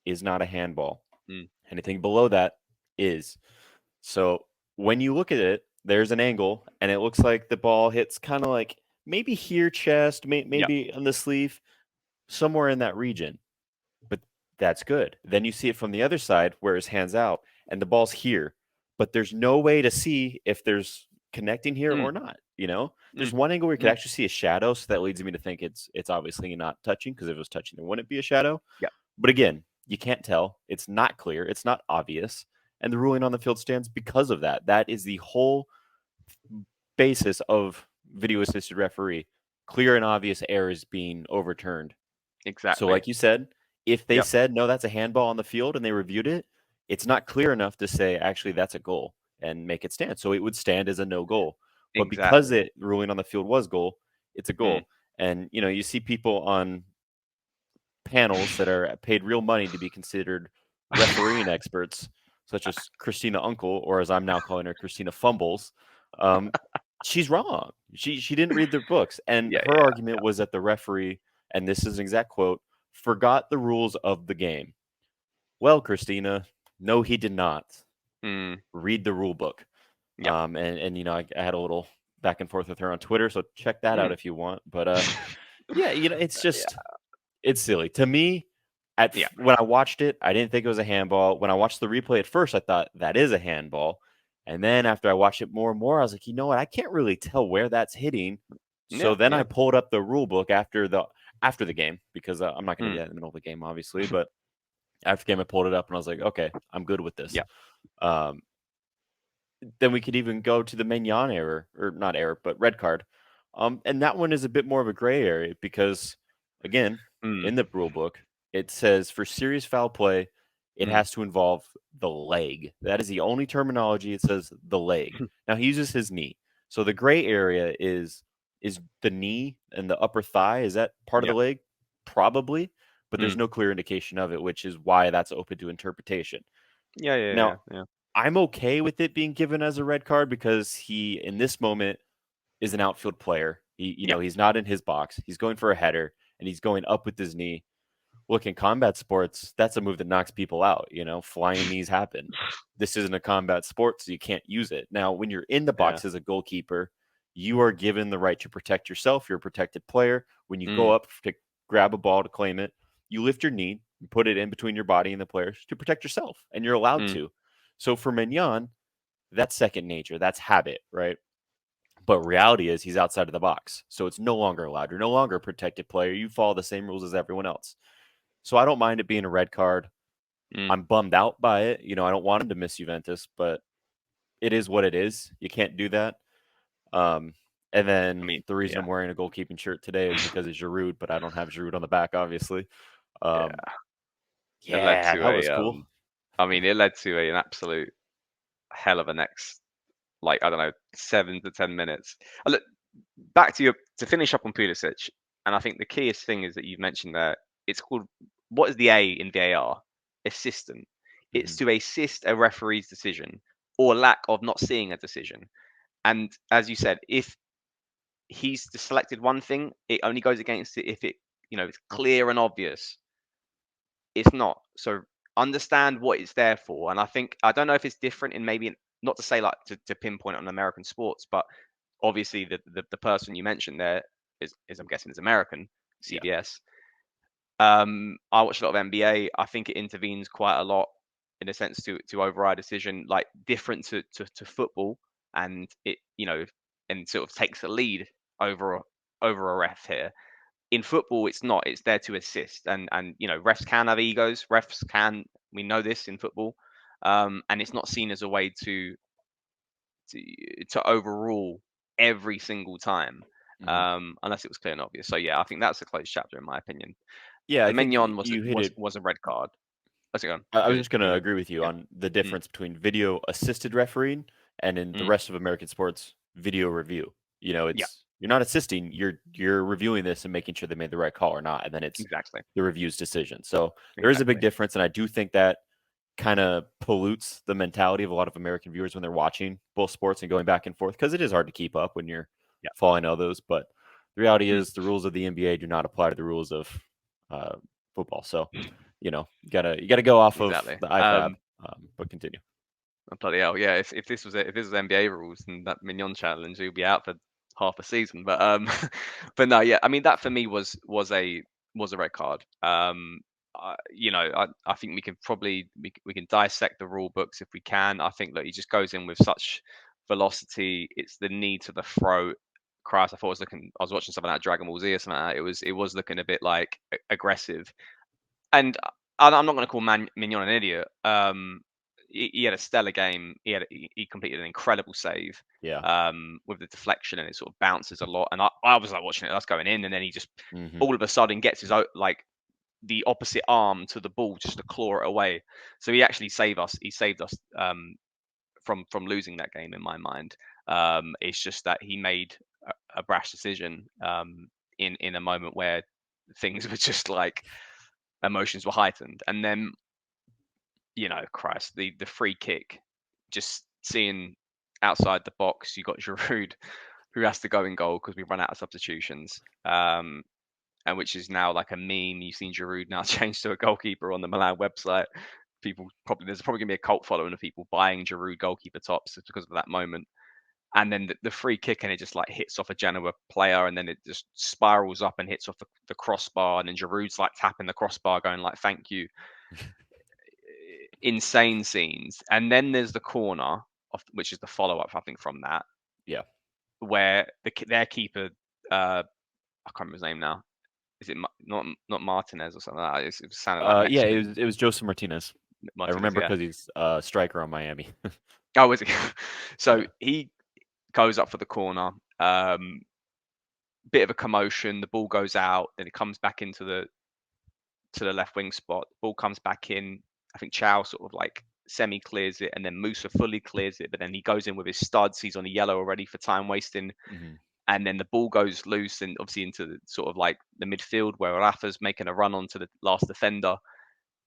is not a handball. Mm, Anything below that is. So when you look at it, there's an angle, and it looks like the ball hits kind of like maybe here, chest, yeah. maybe on the sleeve, somewhere in that region. But that's good. Then you see it from the other side where his hand's out, and the ball's here. But there's no way to see if there's connecting here Mm, or not? You know, mm, there's one angle where you could mm. actually see a shadow, so that leads me to think it's obviously not touching, because if it was touching, there wouldn't be a shadow. Yeah, But again, you can't tell. It's not clear. It's not obvious, and the ruling on the field stands because of that. That is the whole basis of video assisted referee. Clear and obvious errors being overturned. So, exactly. like you said, if they Yep, said, no, that's a handball on the field and they reviewed it, it's not clear enough to say, actually, that's a goal and make it stand. So it would stand as a no goal. But because exactly. it ruling on the field was goal, it's a Mm. goal. And, you see people on panels that are paid real money to be considered refereeing experts, such as Christina Uncle, or as I'm now calling her, Christina Fumbles. Um, she's wrong. She didn't read the books, and Yeah, her argument was that the referee, and this is an exact quote, forgot the rules of the game. Well, Christina, no, he did not yeah. read the rule book. Yep. I had a little back and forth with her on Twitter, so check that out Mm. if you want. But yeah, it's Yeah, just it's silly to me. yeah. When I watched it, I didn't think it was a handball. When I watched the replay at first, I thought that is a handball. And then after I watched it more and more, I was like, you know what? I can't really tell where that's hitting. So Yeah, then I yeah. pulled up the rule book after the game, because I'm not going to Mm. do that in the middle of the game, obviously. But after the game, I pulled it up and I was like, okay, I'm good with this. Yeah. Um, then we could even go to the Mignon error, or not error, but red card. And that one is a bit more of a gray area because, again, Mm. in the rule book, it says for serious foul play, it Mm. has to involve the leg. That is the only terminology. It says the leg. Now he uses his knee. So the gray area is the knee and the upper thigh. Is that part of the Yeah. leg? Probably, but there's Mm. no clear indication of it, which is why that's open to interpretation. Yeah, yeah, Now, yeah, yeah. I'm okay with it being given as a red card because he, in this moment, is an outfield player. Yeah. He's not in his box. He's going for a header and he's going up with his knee. Look, in combat sports, that's a move that knocks people out. Flying knees happen. This isn't a combat sport, so you can't use it. Now, when you're in the Yeah. box as a goalkeeper, you are given the right to protect yourself. You're a protected player. When you go Mm. up to grab a ball to claim it, you lift your knee, you put it in between your body and the players to protect yourself, and you're allowed Mm. to. So for Mignon, that's second nature. That's habit, right? But reality is he's outside of the box. So it's no longer allowed. You're no longer a protected player. You follow the same rules as everyone else. So I don't mind it being a red card. Mm. I'm bummed out by it. I don't want him to miss Juventus, but it is what it is. You can't do that. Um, and I then mean, the reason yeah. I'm wearing a goalkeeping shirt today is because of Giroud, but I don't have Giroud on the back, obviously. Um, Yeah. It led yeah, to that was a cool. I mean, it led to an absolute hell of a next, like, I don't know, 7 to 10 minutes. Look, back to to finish up on Pulisic, and I think the keyest thing is that you've mentioned there. It's called, what is the A in VAR? Assistant. It's Hmm. to assist a referee's decision or lack of not seeing a decision. And as you said, if he's selected one thing, it only goes against it if it's clear and obvious. It's not. So understand what it's there for. And I don't know if it's different in maybe, not to say like to pinpoint on American sports, but obviously the person you mentioned there is I'm guessing is American, Yeah. CBS. I watch a lot of NBA. I think it intervenes quite a lot in a sense to override a decision, like different to football, and and sort of takes the lead over over a ref here. In football, it's not. It's there to assist, and refs can have egos. Refs can. We know this in football, and it's not seen as a way to overrule every single time, Hmm. unless it was clear and obvious. So yeah, I think that's a closed chapter in my opinion. Yeah, I think Mignon was you hit was it. was a red card. What's it going? I was just going to agree with you Yeah. on the Mm, difference between video assisted refereeing and in the mm, rest of American sports, video review. yeah, It's you're not assisting, you're reviewing this and making sure they made the right call or not, and then it's exactly, the review's decision. So there is a big exactly. difference, and I do think that kind of pollutes the mentality of a lot of American viewers when they're watching both sports and going back and forth, because it is hard to keep up when you're Yeah. following all those. But the reality Mm, is the rules of the NBA do not apply to the rules of uh, football. So you gotta go off of exactly. the IFAB. But continue. Bloody hell, yeah. If this was NBA rules, and that Mignon challenge, he'd be out for half a season. But but no, yeah. I mean, that for me was a red card. I think we can probably we can dissect the rule books if we can. I think that he just goes in with such velocity. It's the knee to the throat. Christ, I was watching something like Dragon Ball Z or something like that. It was looking a bit like aggressive. And I'm not going to call Mignon an idiot. He had a stellar game. He completed an incredible save Yeah. with the deflection, and it sort of bounces a lot. And I was like watching it, that's going in, and then he just Hmm. all of a sudden gets his like the opposite arm to the ball just to claw it away. So he actually saved us. He saved us from losing that game in my mind. It's just that he made a brash decision in a moment where things were just like emotions were heightened, and then Christ, the free kick, just seeing outside the box, you got Giroud who has to go in goal because we run out of substitutions. And which is now like a meme. You've seen Giroud now change to a goalkeeper on the Milan website. There's probably gonna be a cult following of people buying Giroud goalkeeper tops just because of that moment. And then the free kick, and it just like hits off a Genoa player, and then it just spirals up and hits off the crossbar, and then Giroud's like tapping the crossbar, going like "Thank you." Insane scenes, and then there's the corner, which is the follow up, I think, from that, Yeah. where their keeper, I can't remember his name now. Is it not Martinez or something like that? It sounded like Yeah, Mexican. it was Joseph Martinez. I Martinez, remember yeah. because he's a striker on Miami. Oh, was he? So Yeah. he goes up for the corner. Bit of a commotion. The ball goes out, then it comes back into the left wing spot. The ball comes back in. I think Chow sort of like semi clears it, and then Musa fully clears it. But then he goes in with his studs. He's on a yellow already for time wasting. Hmm. And then the ball goes loose and obviously into the, sort of like the midfield where Rafa's making a run onto the last defender,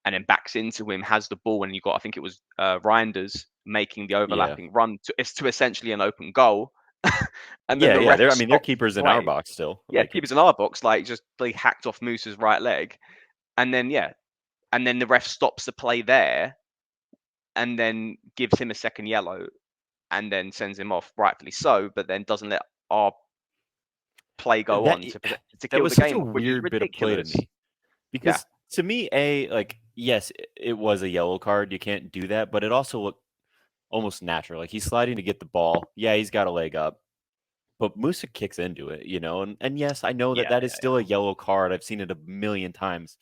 and then backs into him, has the ball, and you got, I think it was Reinders making the Yeah. overlapping run to essentially an open goal. And then Yeah, the yeah. ref I mean, their stops keeper's in our play. box still. Yeah, Like, keepers in our box, like just they hacked off Moose's right leg. And then and then the ref stops the play there and then gives him a second yellow and then sends him off, rightfully so, but then doesn't let our play go that on to that kill was the such a game off, which is weird bit of play to ridiculous. me Yeah. because to me, like, yes, it was a yellow card. You can't do that, but it also looked almost natural. Like he's sliding to get the ball. Yeah, he's got a leg up, but Musa kicks into it, and yes, I know that Yeah, that is still a yellow card. I've seen it a million times,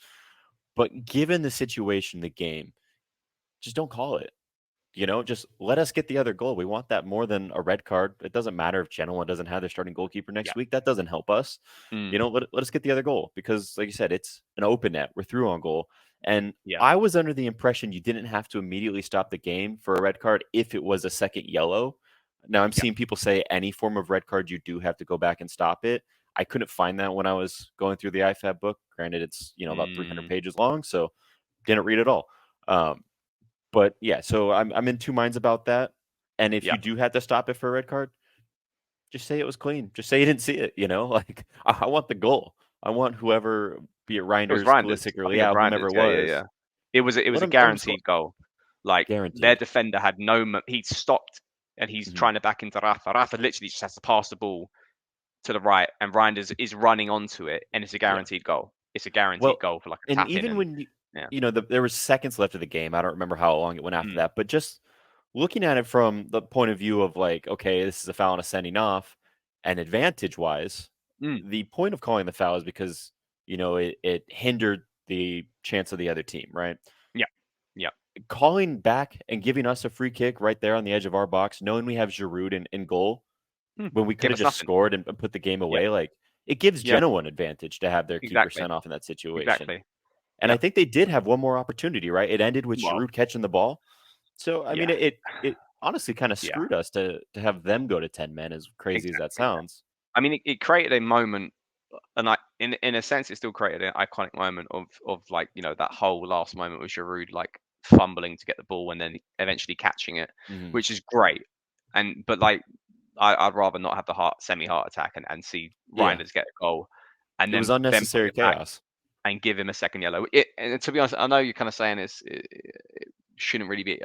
but given the situation, the game, just don't call it. Just let us get the other goal. We want that more than a red card. It doesn't matter if Genoa doesn't have their starting goalkeeper yeah. next week. That doesn't help us. Mm, Let us get the other goal because, like you said, it's an open net. We're through on goal. And yeah. I was under the impression you didn't have to immediately stop the game for a red card if it was a second yellow. Now I'm Yeah. seeing people say any form of red card, you do have to go back and stop it. I couldn't find that when I was going through the IFAB book. Granted, it's about 300 Mm, pages long, so didn't read it all. Um, but yeah, so I'm in two minds about that. And if yeah. you do have to stop it for a red card, just say it was clean. Just say you didn't see it. Like I want the goal. I want whoever, be it It was Reinders, Reinders. Pulisic, or I think it was Leao, Reinders. whomever it Yeah, yeah, was. yeah. It was a Let him score. guaranteed goal. Like their Guaranteed. defender had no. He stopped and he's Hmm. trying to back into Rafa. Rafa literally just has to pass the ball to the right, and Reinders is running onto it, and it's a Yeah. guaranteed goal. It's a guaranteed Well, goal for like a and tap in, even and when yeah. there was seconds left of the game. I don't remember how long it went after Mm, that, but just looking at it from the point of view of like, okay, this is a foul and a sending off, and advantage wise, mm, the point of calling the foul is because it hindered the chance of the other team, right? yeah, yeah. Calling back and giving us a free kick right there on the edge of our box, knowing we have Giroud in goal Mm. when we could Give have us just nothing. scored and put the game Yeah, away, like it gives yeah. Genoa an advantage to have their keeper Exactly, sent off in that situation. exactly. And I Yeah. think they did have one more opportunity, right? It ended with Well, Giroud catching the ball. So I mean, yeah, it honestly kind of yeah. screwed us to have them go to 10 men, as crazy as that Exactly. sounds. I mean, it created a moment, and in a sense, it still created an iconic moment of like that whole last moment with Giroud like fumbling to get the ball and then eventually catching it, Hmm. which is great. But like, I'd rather not have the semi heart attack and see Yeah, Reinders get a goal, and it was then put unnecessary it back chaos. and give him a second yellow. And to be honest, I know you're kind of saying it shouldn't really be.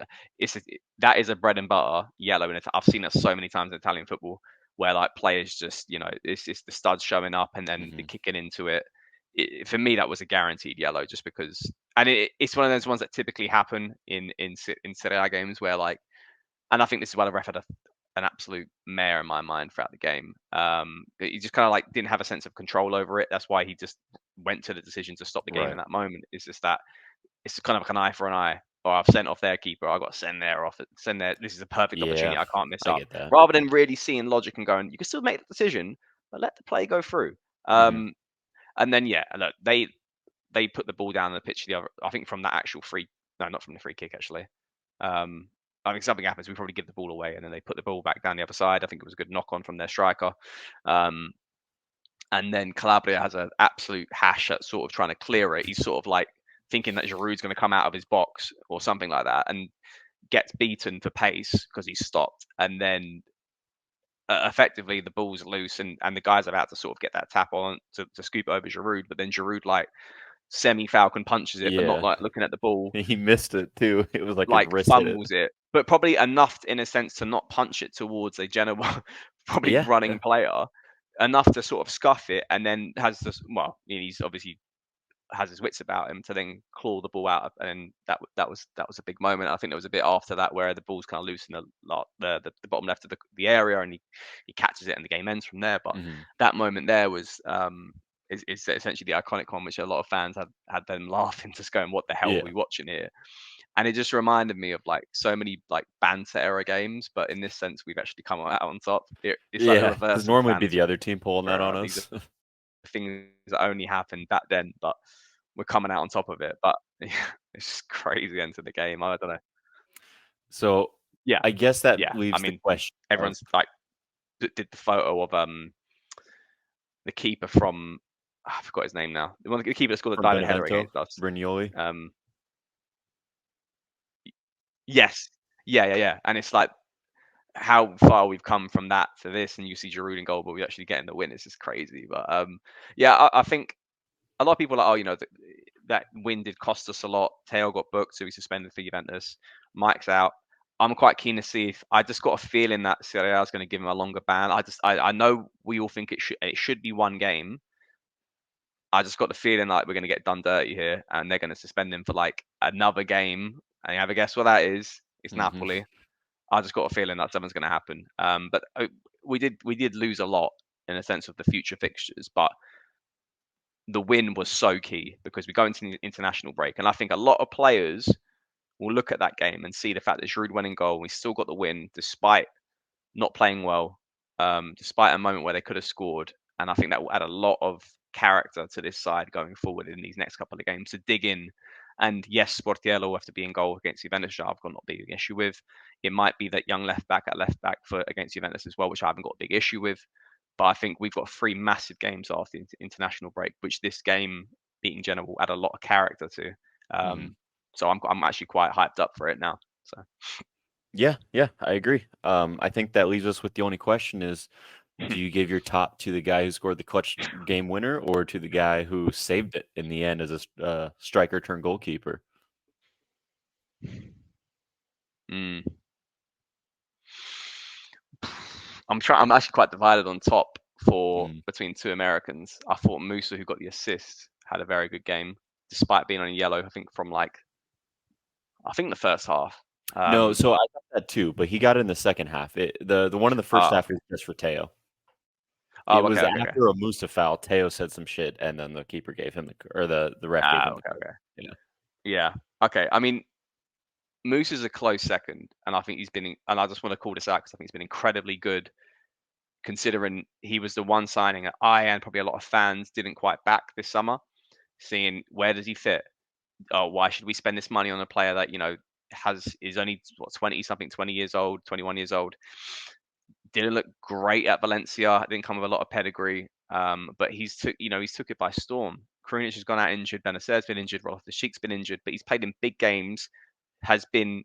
That is a bread and butter yellow, and I've seen it so many times in Italian football where like players just it's the studs showing up and then the Hmm. kicking into it. For me, that was a guaranteed yellow just because, and it's one of those ones that typically happen in Serie A games where like, and I think this is why the ref had an absolute mare in my mind throughout the game. He just kind of like didn't have a sense of control over it. That's why he just went to the decision to stop the game in Right. that moment. It's just that it's kind of like an eye for an eye. Or I've sent off their keeper. I've got to send their off. Send their. This is a perfect Yeah, opportunity. I can't miss I up. get that. Rather than really seeing logic and going, you can still make the decision, but let the play go through. Hmm. And then yeah, look, they put the ball down the pitch the other. I think from that actual free. No, not from the free kick actually. I think something happens. We probably give the ball away, and then they put the ball back down the other side. I think it was a good knock on from their striker. Um, and then Calabria has an absolute hash at sort of trying to clear it. He's sort of like thinking that Giroud's going to come out of his box or something like that, and gets beaten for pace because he's stopped. And then effectively the ball's loose, and the guy's about to sort of get that tap on to scoop over Giroud, but then Giroud like semi falcon punches it, but not Yeah, like looking at the ball, he missed it too. It was like his like wrist hit it. fumbles it, but probably enough in a sense to not punch it towards a Genoa probably Yeah, running yeah. player, enough to sort of scuff it, and then has this. Well, he's obviously has his wits about him to then claw the ball out, and that was a big moment. I think there was a bit after that where the ball's kind of loose in the bottom left of the area, and he catches it, and the game ends from there. But Hmm. that moment there was is essentially the iconic one, which a lot of fans had them laughing, just going, "What the hell are Yeah, we watching here?" And it just reminded me of like so many like banter era games, but in this sense, we've actually come out on top. It's like the yeah. Because reverse of normally it'd be the banter, other team pulling that on where these are us. things that only happened back then, but we're coming out on top of it. But yeah, it's just crazy end to the game. I don't know. So Yeah, I guess that yeah. I leaves the mean, question of everyone's like did the photo of the keeper from I forgot his name now. The keeper that scored the from diving header Benevento, against us. Brignoli. Um, yes, yeah, yeah, yeah. And it's like how far we've come from that to this, and you see Giroud in goal, but we're actually getting the win. It's just crazy. But yeah, I think a lot of people are, oh, that win did cost us a lot. Teo got booked, so he's suspended for Juventus. Mike's out. I'm quite keen to see if I just got a feeling that Serie A is going to give him a longer ban. I know we all think it should be one game. I just got the feeling like we're going to get done dirty here, and they're going to suspend him for like another game. And you have a guess what that is? It's Hmm. Napoli. I just got a feeling that something's going to happen. But we did lose a lot in a sense of the future fixtures, but the win was so key because we go into the international break, and I think a lot of players will look at that game and see the fact that Giroud went in goal. And we still got the win despite not playing well, despite a moment where they could have scored. And I think that will add a lot of character to this side going forward in these next couple of games to dig in. And yes, Sportiello will have to be in goal against Juventus, which I've got not a big issue with. It might be that young left back at left back for against Juventus as well, which I haven't got a big issue with. But I think we've got three massive games after the international break, which this game beating Genoa will add a lot of character to. Hmm. So I'm actually quite hyped up for it now. So Yeah, yeah, I agree. I think that leaves us with the only question is, do you give your top to the guy who scored the clutch game winner or to the guy who saved it in the end as a striker turned goalkeeper? mm. I'm actually quite divided on top for Mm. between two Americans. I thought Musa, who got the assist, had a very good game, despite being on yellow. I think the first half. No, Um, so I got that too, but he got it in the second half. The one in the first half okay. was just for Teo. It Oh, okay, was okay, okay. after a Musa foul. Teo said some shit, and then the keeper gave him or the ref gave him the Okay, card. okay. Yeah. Yeah. Okay. I mean, Moose is a close second, and I think and I just want to call this out because I think he's been incredibly good, considering he was the one signing that I and probably a lot of fans didn't quite back this summer. Seeing where does he fit? Oh, why should we spend this money on a player that is only what 20 something, 20 years old, 21 years old? Didn't look great at Valencia. Didn't come with a lot of pedigree. But he's took it by storm. Krunic has gone out injured. Benacer's been injured. Rolf the Sheik's been injured, but he's played in big games. Has been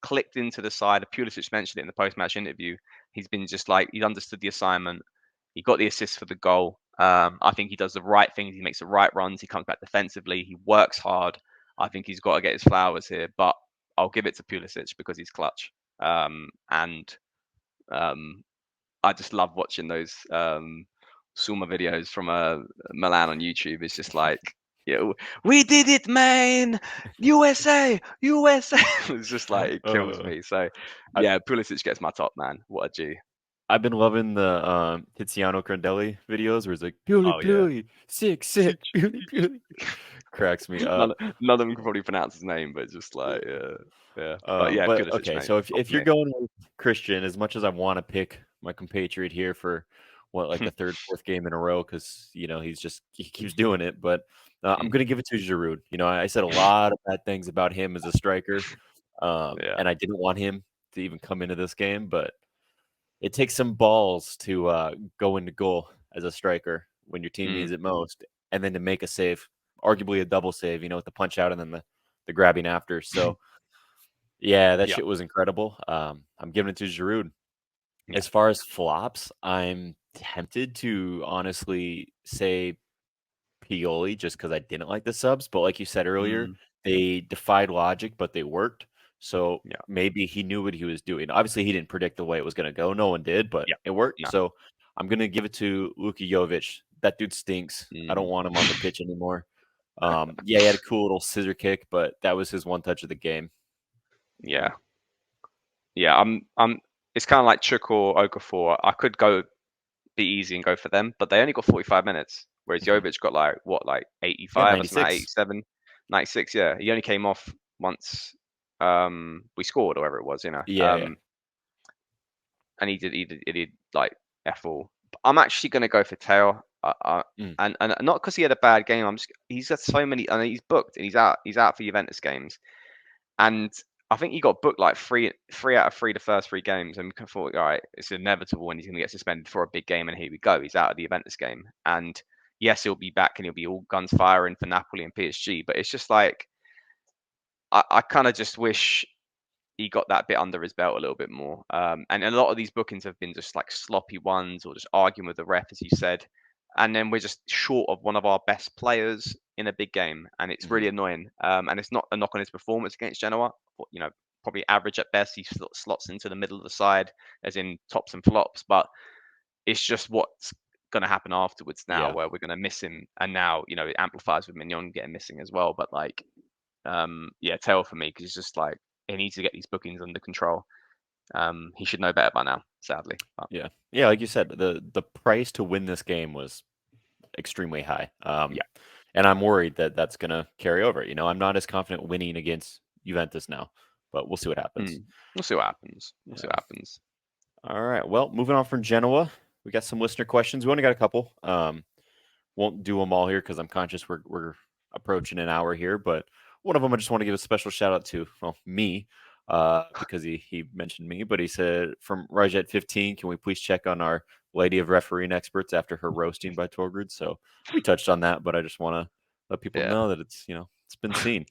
clicked into the side. Pulisic mentioned it in the post-match interview. He's been just like he understood the assignment. He got the assist for the goal. I think he does the right things. He makes the right runs. He comes back defensively. He works hard. I think he's got to get his flowers here, but I'll give it to Pulisic because he's clutch. And um, I just love watching those Suma videos from Milan on YouTube. It's just like Yeah, we did it, man! USA, USA. It's just like it kills Uh, me. So I, yeah, Pulisic gets my top man. What a G. I've been loving the Tiziano Crandelli videos where it's like Puli Oh yeah. Puli, sick, Puli Puli. Cracks me none, up. none of them can probably pronounce his name, but just like yeah. But yeah, But Pulisic, okay, mate, so top if for you're me. going with Christian, as much as I want to pick my compatriot here for what like the third, fourth game in a row, because he keeps doing it. But I'm Mm, gonna give it to Giroud. I said a lot of bad things about him as a striker, yeah. and I didn't want him to even come into this game, but it takes some balls to go into goal as a striker when your team Mm, needs it most, and then to make a save, arguably a double save, with the punch out and then the grabbing after. So yeah, that yeah. shit was incredible. I'm giving it to Giroud. Yeah. As far as flops, I'm tempted to honestly say Pioli just because I didn't like the subs, but like you said earlier, Mm, they defied logic, but they worked. So yeah. maybe he knew what he was doing. Obviously, he didn't predict the way it was going to go. No one did, but Yeah. it worked. No. So I'm going to give it to Luka Jovic. That dude stinks. I don't Mm, want him on the pitch anymore. Yeah, he had a cool little scissor kick, but that was his one touch of the game. yeah. Yeah. I'm. It's kind of like Chuk or Okafor. I could go be easy and go for them, but they only got 45 minutes, whereas Mhm. Jovic got like Yeah, 85 or something, like 96. 87, 96. Yeah, he only came off once we scored or whatever it was, Yeah, yeah. and he did like f all. But I'm actually going to go for Teo. Mm, And not because he had a bad game. He's got so many, and he's booked, and he's out for Juventus games. And I think he got booked like three out of three the first three games, and we thought, all right, it's inevitable when he's going to get suspended for a big game, and here we go, he's out of the Juventus game. And yes, he'll be back, and he'll be all guns firing for Napoli and PSG. But it's just like I kind of just wish he got that bit under his belt a little bit more. And a lot of these bookings have been just like sloppy ones or just arguing with the ref, as you said. And then we're just short of one of our best players in a big game. And it's mhm. really annoying. And it's not a knock on his performance against Genoa. Probably average at best. He slots into the middle of the side, as in tops and flops. But it's just what's going to happen afterwards now, Yeah. where we're going to miss him. And now, it amplifies with Mignon getting missing as well. But like, yeah, tell for me because it's just like he needs to get these bookings under control. He should know better by now, sadly. But, Yeah. Yeah, like you said, the price to win this game was extremely high. yeah, And I'm worried that that's going to carry over. I'm not as confident winning against Juventus now, but we'll see what happens. we'll see what happens. We'll see Yeah. what happens. All right. Well, moving on from Genoa, we got some listener questions. We only got a couple. Won't do them all here because I'm conscious we're approaching an hour here, but one of them I just want to give a special shout out to, well, me, because he mentioned me, but he said from Rajet 15, can we please check on our lady of refereeing experts after her roasting by Torgrid? So we touched on that, but I just want to let people Yeah. know that it's been seen.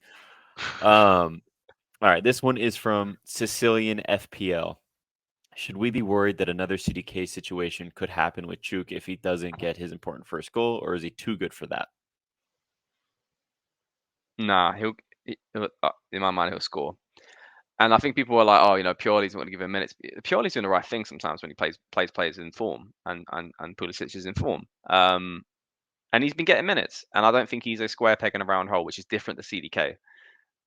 All right, this one is from Sicilian FPL. Should we be worried that another CDK situation could happen with Chuk if he doesn't get his important first goal, or is he too good for that? Nah, in my mind he'll score. And I think people are like, oh, Pioli's not going to give him minutes. Pioli's doing the right thing sometimes when he plays players in form, and Pulisic is in form. And he's been getting minutes, and I don't think he's a square peg in a round hole, which is different to CDK.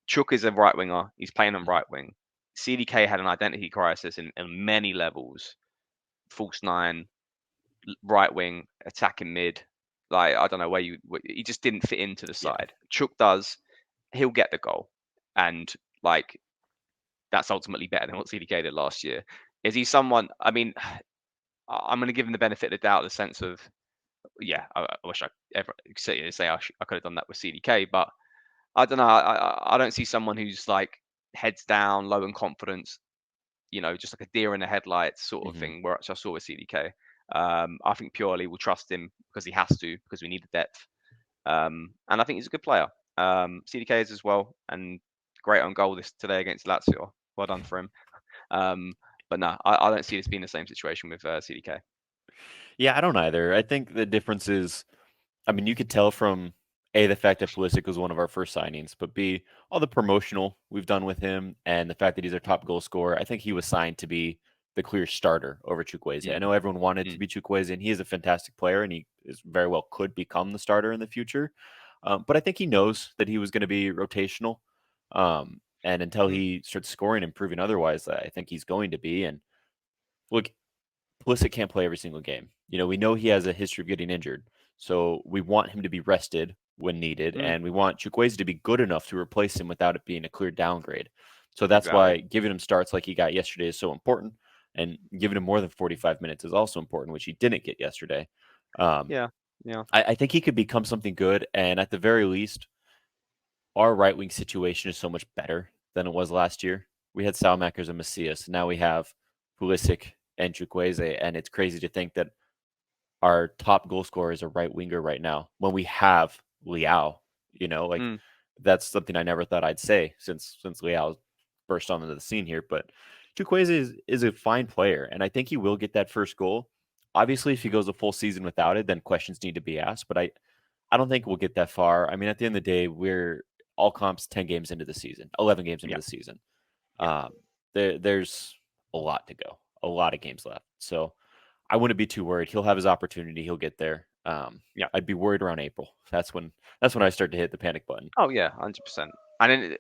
Chook is a right winger. He's playing on Mhm. right wing. CDK had an identity crisis in many levels. False nine, right wing, attacking mid. Like I don't know he just didn't fit into the Yeah. side. Chook does. He'll get the goal, and like that's ultimately better than what CDK did last year. Is he someone? I mean, I'm going to give him the benefit of the doubt, the sense of yeah. I wish I ever say I could have done that with CDK, but I don't know. I don't see someone who's like heads down, low in confidence, just like a deer in the headlights sort of Hmm. thing, which I saw with CDK. I think Purely will trust him because he has to, because we need the depth. And I think he's a good player. CDK is as well, and great on goal today against Lazio. Well done for him. Um, but no, I don't see this being the same situation with CDK. Yeah, I don't either. I think the difference is, I mean, you could tell from A, the fact that Pulisic was one of our first signings, but B, all the promotional we've done with him and the fact that he's our top goal scorer. I think he was signed to be the clear starter over Chukwueze. I Mm, know everyone wanted to mm, be Chukwueze, and he is a fantastic player, and he is very well could become the starter in the future. But I think he knows that he was going to be rotational. And until Mm, he starts scoring and proving otherwise, I think he's going to be. And look, Pulisic can't play every single game. We know he has a history of getting injured, so we want him to be rested when needed, mm, and we want Chukwueze to be good enough to replace him without it being a clear downgrade. So that's exactly. why giving him starts like he got yesterday is so important, and giving him more than 45 minutes is also important, which he didn't get yesterday. Um, Yeah. Yeah. I think he could become something good, and at the very least, our right wing situation is so much better than it was last year. We had Salmakers and Macias. Now we have Pulisic and Chukwueze, and it's crazy to think that our top goal scorer is a right winger right now when we have Liao. Like Mm, that's something I never thought I'd say since Liao burst onto the scene here. But Chukwueze is a fine player, and I think he will get that first goal. Obviously, if he goes a full season without it, then questions need to be asked. But I don't think we'll get that far. I mean, at the end of the day, we're all comps 10 games into the season, 11 games into yeah. the season. Yeah. Um, there's a lot to go, a lot of games left. So I wouldn't be too worried. He'll have his opportunity. He'll get there. Yeah. I'd be worried around April. That's when I start to hit the panic button. Oh yeah, 100%. And then,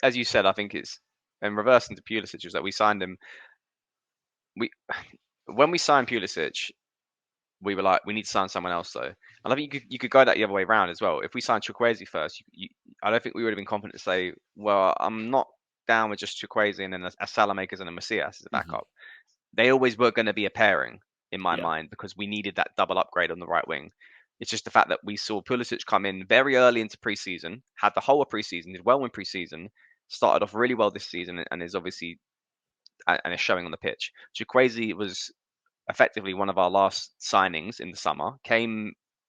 as you said, I think it's in reversing to Pulisic is that we signed him. We when we signed Pulisic, we were like, we need to sign someone else though. And I think you could go that the other way around as well. If we signed Chukwueze first, I don't think we would have been confident to say, well, I'm not down with just Chukwueze and then a Salamakers and a Macias as a Hmm. backup. They always were going to be a pairing in my Yeah, mind because we needed that double upgrade on the right wing. It's just the fact that we saw Pulisic come in very early into preseason, had the whole of preseason, did well in preseason, started off really well this season, and is obviously and is showing on the pitch. Chukwueze was effectively one of our last signings in the summer.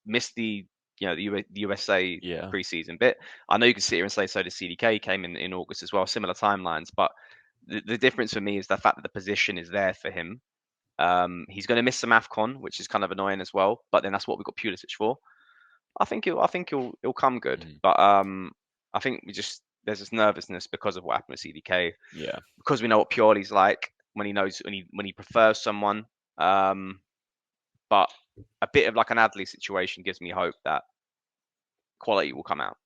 Missed the USA yeah. preseason bit. I know you can sit here and say so did CDK. Came in August as well, similar timelines. But the difference for me is the fact that the position is there for him. He's going to miss some Afcon, which is kind of annoying as well. But then that's what we got Pulisic for. I think he'll come good. Hmm. But I think there's this nervousness because of what happened with CDK, Yeah. because we know what Pioli's like when he knows when he prefers someone. Um, but a bit of like an Adley situation gives me hope that quality will come out.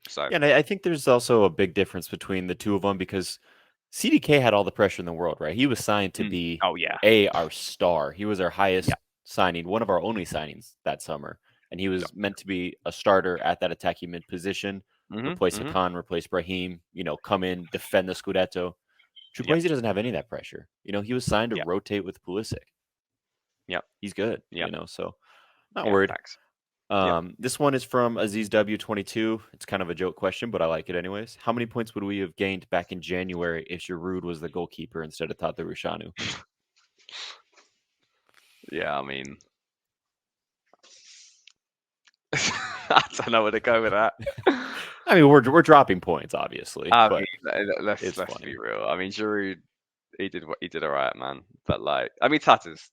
So, Yeah, and I think there's also a big difference between the two of them because CDK had all the pressure in the world, right? He was signed to be oh yeah, our star. He was our yeah, highest signing, one of our only signings that summer, and he yeah. was meant to be a starter at that attacking mid position, Mhm, replace mhm. Hakan, replace Brahim. Come in, defend the Scudetto. Yep, Chukwueze doesn't have any of that pressure. He was signed to yep, rotate with Pulisic. yep, He's good. yep, So not yeah. worried. Facts. Yep. This one is from Aziz W22. It's kind of a joke question, but I like it anyways. How many points would we have gained back in January if Giroud was the goalkeeper instead of Tata Rushanu? Yeah, I mean, I don't know where to go with that. I mean, we're dropping points, obviously, I but mean, let's it's let's be funny. real. I mean, Giroud, he did all right, man. But like, I mean, Tata's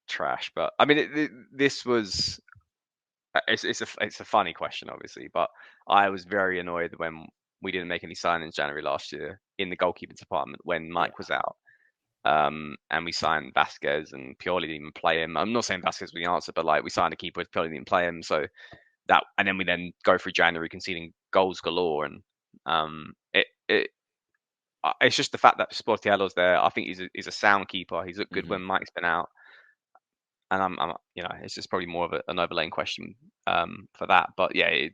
trash. But I mean, this was it's a funny question, obviously. But I was very annoyed when we didn't make any signings January last year in the goalkeeping department when Yeah. Mike was out. And we signed Vasquez and Pioli didn't even play him. I'm not saying Vasquez was the answer, but like we signed a keeper, Pioli didn't play him, so that and then we then go through January conceding goals galore, and it's just the fact that Sportiello's there. I think he's a sound keeper. He's looked good Hmm. when Mike's been out, and I'm it's just probably more of an overlaying question for that. But yeah,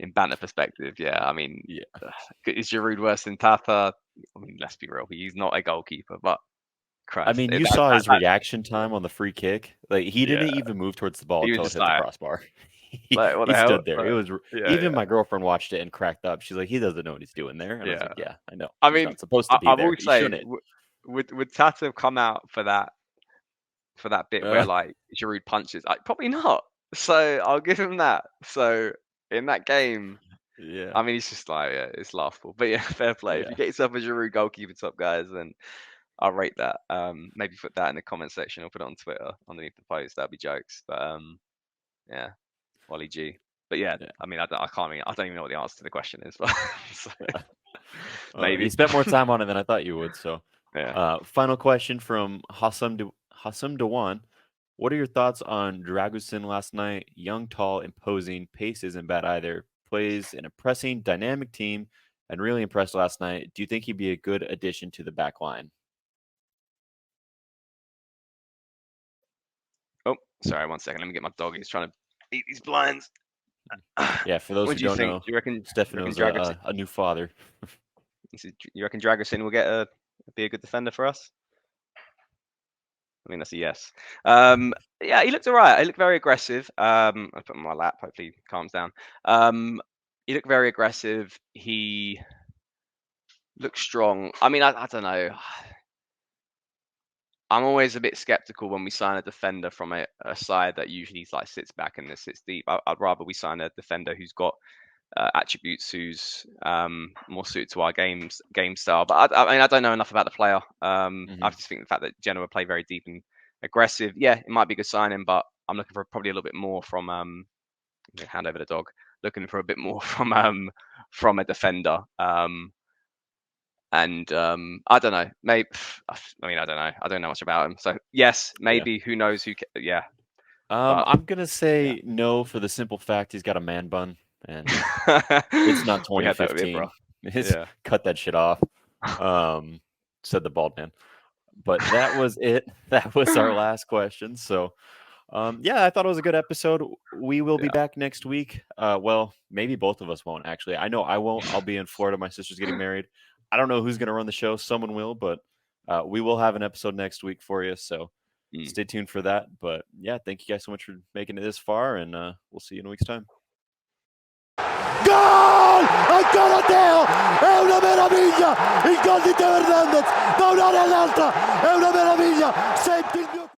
in banter perspective, yeah, I mean, Yeah. is Giroud worse than Tata? I mean, let's be real, he's not a goalkeeper, but I Christ, mean, you saw his reaction time on the free kick. Like he yeah, didn't even move towards the ball he was until it just hit the like, crossbar. what He the hell? stood there. It Like, was yeah, even yeah, my girlfriend watched it and cracked up. She's like, he doesn't know what he's doing there, and I was yeah. like, yeah, I know. I He's mean, not supposed to be I there. will He say, shouldn't. would Tata have come out for that bit where Uh, like Giroud punches? Like, probably not. So I'll give him that. So in that game, yeah, I mean, it's just like, yeah, it's laughable. But yeah, fair play. If you yeah. get yourself a Giroud goalkeeper top, guys, then I'll rate that. Maybe put that in the comment section or put it on Twitter underneath the post. That'd be jokes. But yeah, Wally G. But yeah, Yeah. I mean, I can't even, I don't even know what the answer to the question is, but so, You maybe. spent more time on it than I thought you would. So, Yeah. final question from Hassam Dewan. What are your thoughts on Dragusin last night? Young, tall, imposing. Pace isn't bad either. plays in a pressing, dynamic team and really impressed last night. Do you think he'd be a good addition to the back line? Oh, sorry, 1 second. Let me get my dog. He's trying to eat these blinds. Yeah, for those What who do you don't think? know, Do you reckon Stefano's Dragusin? a new father. You reckon Dragusin will be a good defender for us? I mean, that's a yes. Yeah, he looked all right. He looked very aggressive. I put him on my lap. Hopefully, he calms down. He looked very aggressive. He looked strong. I mean, I don't know. I'm always a bit skeptical when we sign a defender from a side that usually like sits back and sits deep. I'd rather we sign a defender who's got attributes who's more suited to our game style. But I mean, I don't know enough about the player. I just think the fact that Genoa play very deep and aggressive, yeah, it might be a good signing, but I'm looking for probably a little bit more from hand over the dog. Looking for a bit more from a defender. And I don't know. Maybe I mean I don't know. I don't know much about him. So yes, maybe. Who knows? Yeah. But I'm gonna say no for the simple fact he's got a man bun, and it's not we had that with it, 2015. bro. It's cut that shit off. Said the bald man. But that was it. That was our last question. So, yeah, I thought it was a good episode. We will be back next week. Well, maybe both of us won't actually. I know I won't. I'll be in Florida. My sister's getting married. I don't know who's going to run the show. Someone will, but we will have an episode next week for you. So stay tuned for that. But yeah, thank you guys so much for making it this far, and we'll see you in a week's time. Gol! Ancora Teo! È una meraviglia! Il gol di Teo Hernandez da un'area all'altra! È una meraviglia! Senti il mio...